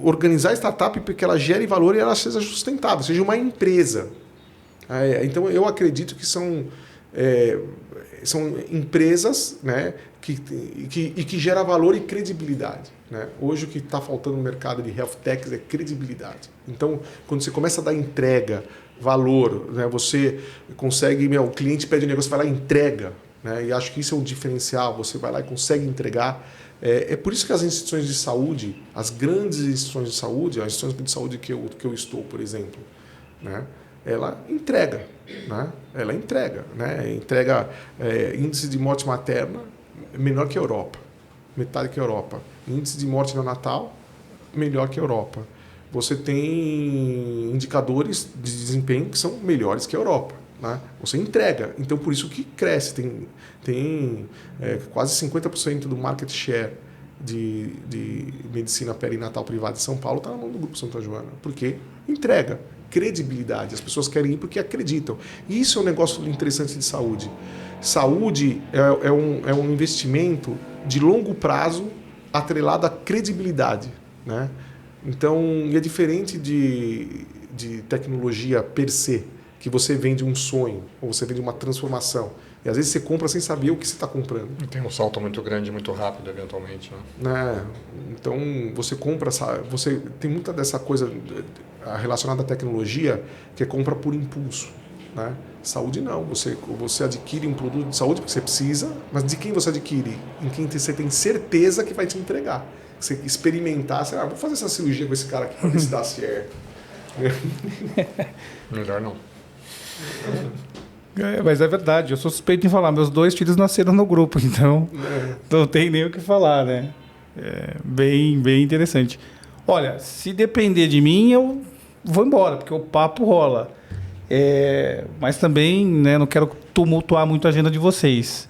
organizar a startup para que ela gere valor e ela seja sustentável, seja uma empresa. Então eu acredito que são empresas, né, que geram valor e credibilidade. Né? Hoje o que está faltando no mercado de health techs é credibilidade. Então quando você começa a dar entrega, valor, né? Você consegue, o cliente pede um negócio, vai lá e entrega, né? E acho que isso é um diferencial, você vai lá e consegue entregar. É por isso que as instituições de saúde, as grandes instituições de saúde, as instituições de saúde que eu estou, por exemplo, né? Ela entrega, né? Entrega índice de morte materna menor que a Europa, metade que a Europa. Índice de morte neonatal melhor que a Europa. Você tem indicadores de desempenho que são melhores que a Europa. Né? Você entrega. Então, por isso que cresce. Tem quase 50% do market share de medicina perinatal privada de São Paulo está na mão do Grupo Santa Joana. Porque entrega. Credibilidade. As pessoas querem ir porque acreditam. E isso é um negócio interessante de saúde. Saúde é um investimento de longo prazo atrelado à credibilidade. Né? Então, é diferente de tecnologia per se, que você vende um sonho, ou você vende uma transformação. E às vezes você compra sem saber o que você está comprando. E tem um salto muito grande, muito rápido, eventualmente. Né? Então, você compra... Você tem muita dessa coisa relacionada à tecnologia que é compra por impulso. Né? Saúde não. Você adquire um produto de saúde porque você precisa, mas de quem você adquire? Em quem você tem certeza que vai te entregar. Você experimentar, você, vou fazer essa cirurgia com esse cara aqui para ver se dá certo. Melhor não. Mas é verdade, eu sou suspeito em falar. Meus 2 filhos nasceram no grupo, então não tem nem o que falar, né? É bem interessante. Olha, se depender de mim, eu vou embora, porque o papo rola. Mas também, né, não quero tumultuar muito a agenda de vocês.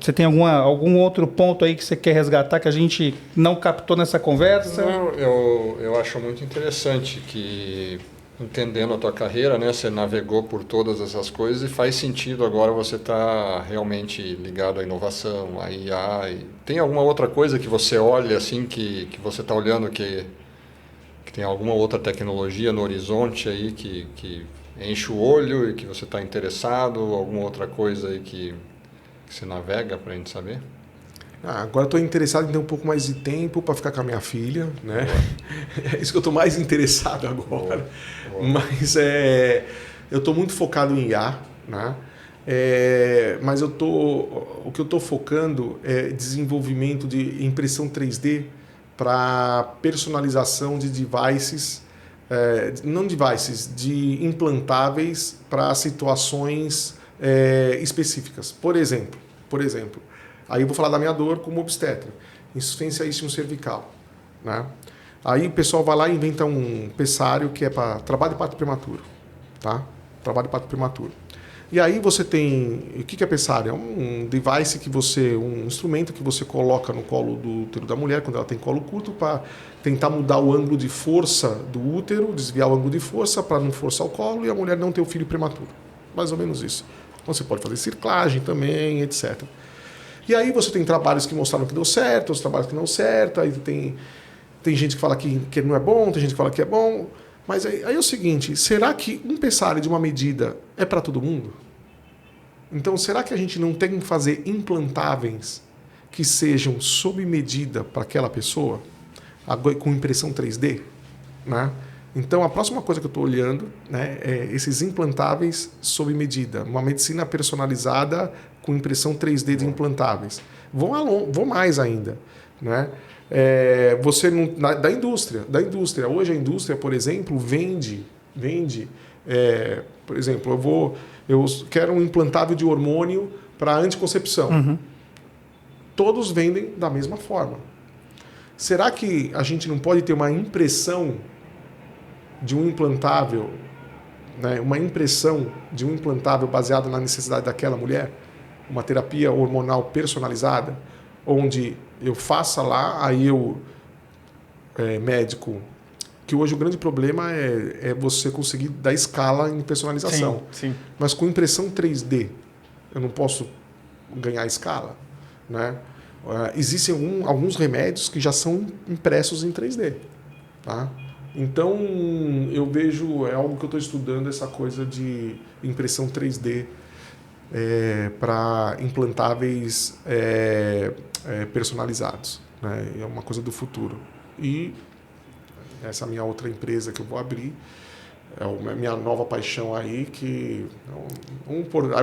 Você tem algum outro ponto aí que você quer resgatar que a gente não captou nessa conversa? Não, eu acho muito interessante que entendendo a tua carreira, né? Você navegou por todas essas coisas e faz sentido agora você estar realmente ligado à inovação, à IA. Tem alguma outra coisa que você olha assim, que você está olhando que tem alguma outra tecnologia no horizonte aí que enche o olho e que você está interessado? Alguma outra coisa aí que você navega para a gente saber? Agora estou interessado em ter um pouco mais de tempo para ficar com a minha filha, né? É isso que eu estou mais interessado agora. Boa. Mas eu estou muito focado em IA, né? Mas o que eu estou focando é desenvolvimento de impressão 3D para personalização de devices, não devices, de implantáveis para situações específicas. Por exemplo, aí eu vou falar da minha dor como obstetra, insuficiência isquiocervical, né? Aí o pessoal vai lá e inventa um pessário que é para trabalho de parto prematuro, tá? Trabalho de parto prematuro. E aí você tem, o que é pessário? É um device um instrumento que você coloca no colo do útero da mulher quando ela tem colo curto para tentar mudar o ângulo de força do útero, desviar o ângulo de força para não forçar o colo e a mulher não ter o filho prematuro. Mais ou menos isso. Então você pode fazer circlagem também, etc. E aí você tem trabalhos que mostraram que deu certo, outros trabalhos que não certo, aí tem gente que fala que não é bom, tem gente que fala que é bom. Mas aí é o seguinte, será que um pessário de uma medida é para todo mundo? Então, será que a gente não tem que fazer implantáveis que sejam sob medida para aquela pessoa, com impressão 3D? Né? Então, a próxima coisa que eu estou olhando, né, é esses implantáveis sob medida, uma medicina personalizada com impressão 3D de implantáveis. Vou mais ainda, né? Da indústria. Hoje a indústria, por exemplo, vende por exemplo, eu quero um implantável de hormônio para anticoncepção. Uhum. Todos vendem da mesma forma. Será que a gente não pode ter uma impressão de um implantável, né, uma impressão de um implantável baseado na necessidade daquela mulher? Uma terapia hormonal personalizada, onde eu faça lá, aí médico, que hoje o grande problema é você conseguir dar escala em personalização. Sim. Mas com impressão 3D, eu não posso ganhar escala, né? Existem alguns remédios que já são impressos em 3D. Tá? Então, eu vejo, é algo que eu estou estudando, essa coisa de impressão 3D para implantáveis personalizados. Né? É uma coisa do futuro. E essa minha outra empresa que eu vou abrir é a minha nova paixão aí, que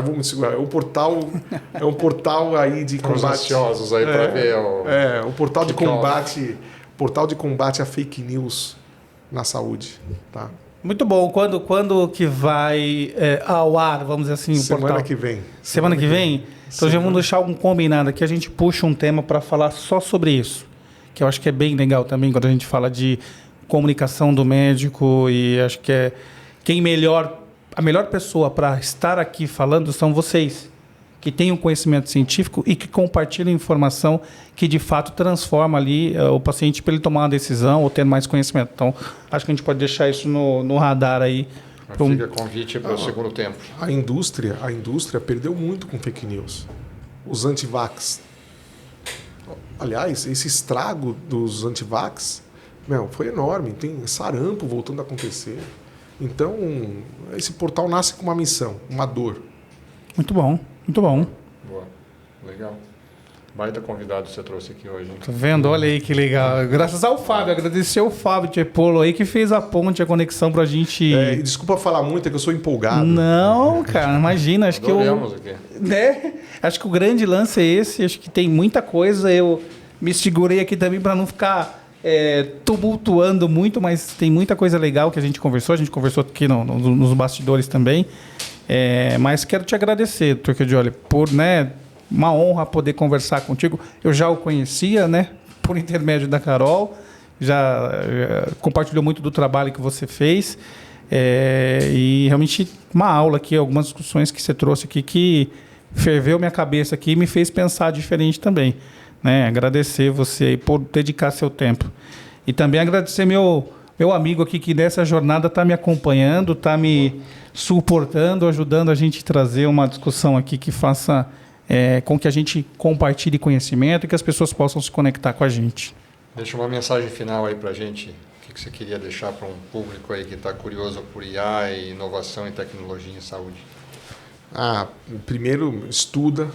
vamos segurar, é um portal aí de combate. Estamos ansiosos aí para ver o portal de combate a fake news na saúde, tá? Muito bom. Quando que vai ao ar, vamos dizer assim, o portal? Semana que vem? Então já vamos deixar um combinado aqui, a gente puxa um tema para falar só sobre isso, que eu acho que é bem legal também quando a gente fala de comunicação do médico, e acho que a melhor pessoa para estar aqui falando são vocês, que têm um conhecimento científico e que compartilham informação que de fato transforma ali o paciente para ele tomar uma decisão ou ter mais conhecimento. Então, acho que a gente pode deixar isso no radar aí. Fica convite para o segundo tempo. A indústria perdeu muito com fake news. Os antivax. Aliás, esse estrago dos antivax foi enorme. Tem sarampo voltando a acontecer. Então, esse portal nasce com uma missão, uma dor. Muito bom, muito bom. Boa, legal. Baita convidado que você trouxe aqui hoje. Hein? Tá vendo? Olha aí que legal. Graças ao Fábio, agradecer ao Fábio Tiepolo aí que fez a ponte, a conexão pra gente... desculpa falar muito, é que eu sou empolgado. Não, cara, imagina. Acho Adoramos aqui. Acho que o grande lance é esse, acho que tem muita coisa. Eu me segurei aqui também para não ficar tumultuando muito, mas tem muita coisa legal que a gente conversou aqui nos bastidores também. Mas quero te agradecer, Dr. Chiodioli, por, uma honra poder conversar contigo. Eu já o conhecia, por intermédio da Carol, já compartilhou muito do trabalho que você fez, e realmente uma aula aqui, algumas discussões que você trouxe aqui que ferveu minha cabeça aqui e me fez pensar diferente também. Agradecer você por dedicar seu tempo. E também agradecer meu meu amigo aqui que nessa jornada está me acompanhando, está me suportando, ajudando a gente a trazer uma discussão aqui que faça com que a gente compartilhe conhecimento e que as pessoas possam se conectar com a gente. Deixa uma mensagem final aí para a gente. O que você queria deixar para um público aí que está curioso por IA e inovação e tecnologia em saúde? Primeiro, estuda.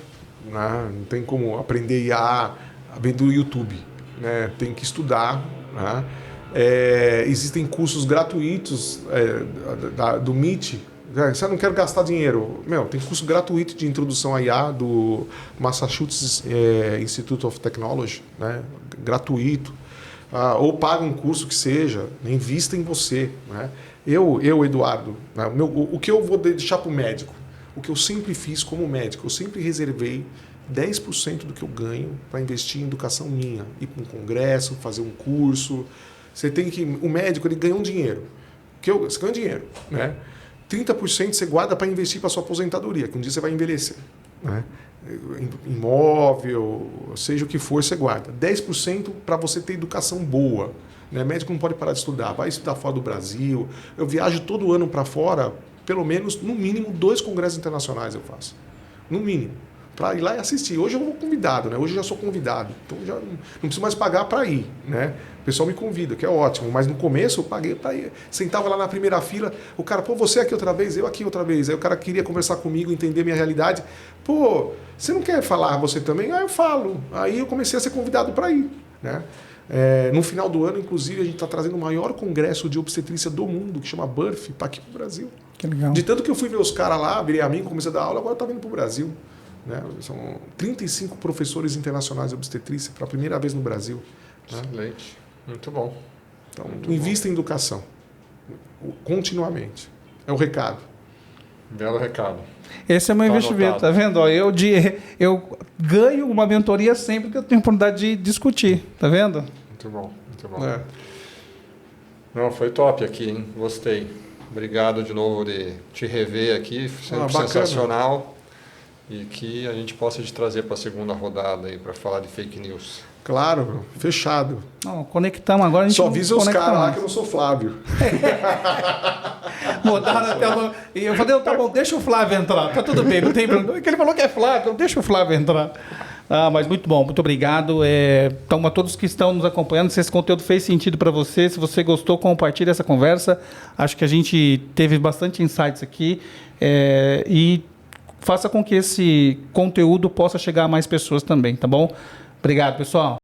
Né? Não tem como aprender IA vendo o YouTube. Né? Tem que estudar. Né? Existem cursos gratuitos do MIT. Você não quer gastar dinheiro? Tem curso gratuito de introdução à IA do Massachusetts Institute of Technology, né? Gratuito. Ou paga um curso que seja, invista em você. Né? Eu, Eduardo, né? O que eu vou deixar para o médico? O que eu sempre fiz como médico, eu sempre reservei 10% do que eu ganho para investir em educação minha. Ir para um congresso, fazer um curso. O médico ele ganha um dinheiro. Você ganha dinheiro, né? 30% você guarda para investir para sua aposentadoria, que um dia você vai envelhecer. Né? Imóvel, seja o que for, você guarda. 10% para você ter educação boa. Né? Médico não pode parar de estudar, vai estudar fora do Brasil. Eu viajo todo ano para fora, pelo menos, no mínimo, 2 congressos internacionais eu faço. No mínimo. Para ir lá e assistir. Hoje eu vou convidado, né? Hoje eu já sou convidado. Então já não preciso mais pagar para ir. Né? O pessoal me convida, que é ótimo. Mas no começo eu paguei para ir. Sentava lá na primeira fila, o cara, você aqui outra vez, eu aqui outra vez. Aí o cara queria conversar comigo, entender minha realidade. Você não quer falar você também? Eu falo. Aí eu comecei a ser convidado para ir. Né? No final do ano, inclusive, a gente está trazendo o maior congresso de obstetrícia do mundo, que chama Birth, para aqui para o Brasil. Que legal. De tanto que eu fui ver os caras lá, virei amigo, comecei a dar aula, agora está vindo para o Brasil. Né? São 35 professores internacionais de obstetrícia pela primeira vez no Brasil. Né? Excelente. Muito bom. Então, invista em educação. Continuamente. É o recado. Belo recado. Esse é o meu investimento, tá vendo? Eu ganho uma mentoria sempre que eu tenho oportunidade de discutir, tá vendo? Muito bom, muito bom. Não, foi top aqui, hein? Gostei. Obrigado de novo de te rever aqui, sempre sensacional. E que a gente possa te trazer para a segunda rodada aí para falar de fake news. Claro, fechado. Não, conectamos agora. A gente só avisa os caras lá que eu não sou Flávio. Mudaram até e eu falei, tá bom, deixa o Flávio entrar. Tá tudo bem, não tem problema. Ele falou que é Flávio, deixa o Flávio entrar. Mas muito bom, muito obrigado. Então, a todos que estão nos acompanhando, se esse conteúdo fez sentido para você, se você gostou, compartilhe essa conversa. Acho que a gente teve bastante insights aqui. E faça com que esse conteúdo possa chegar a mais pessoas também, tá bom? Obrigado, pessoal.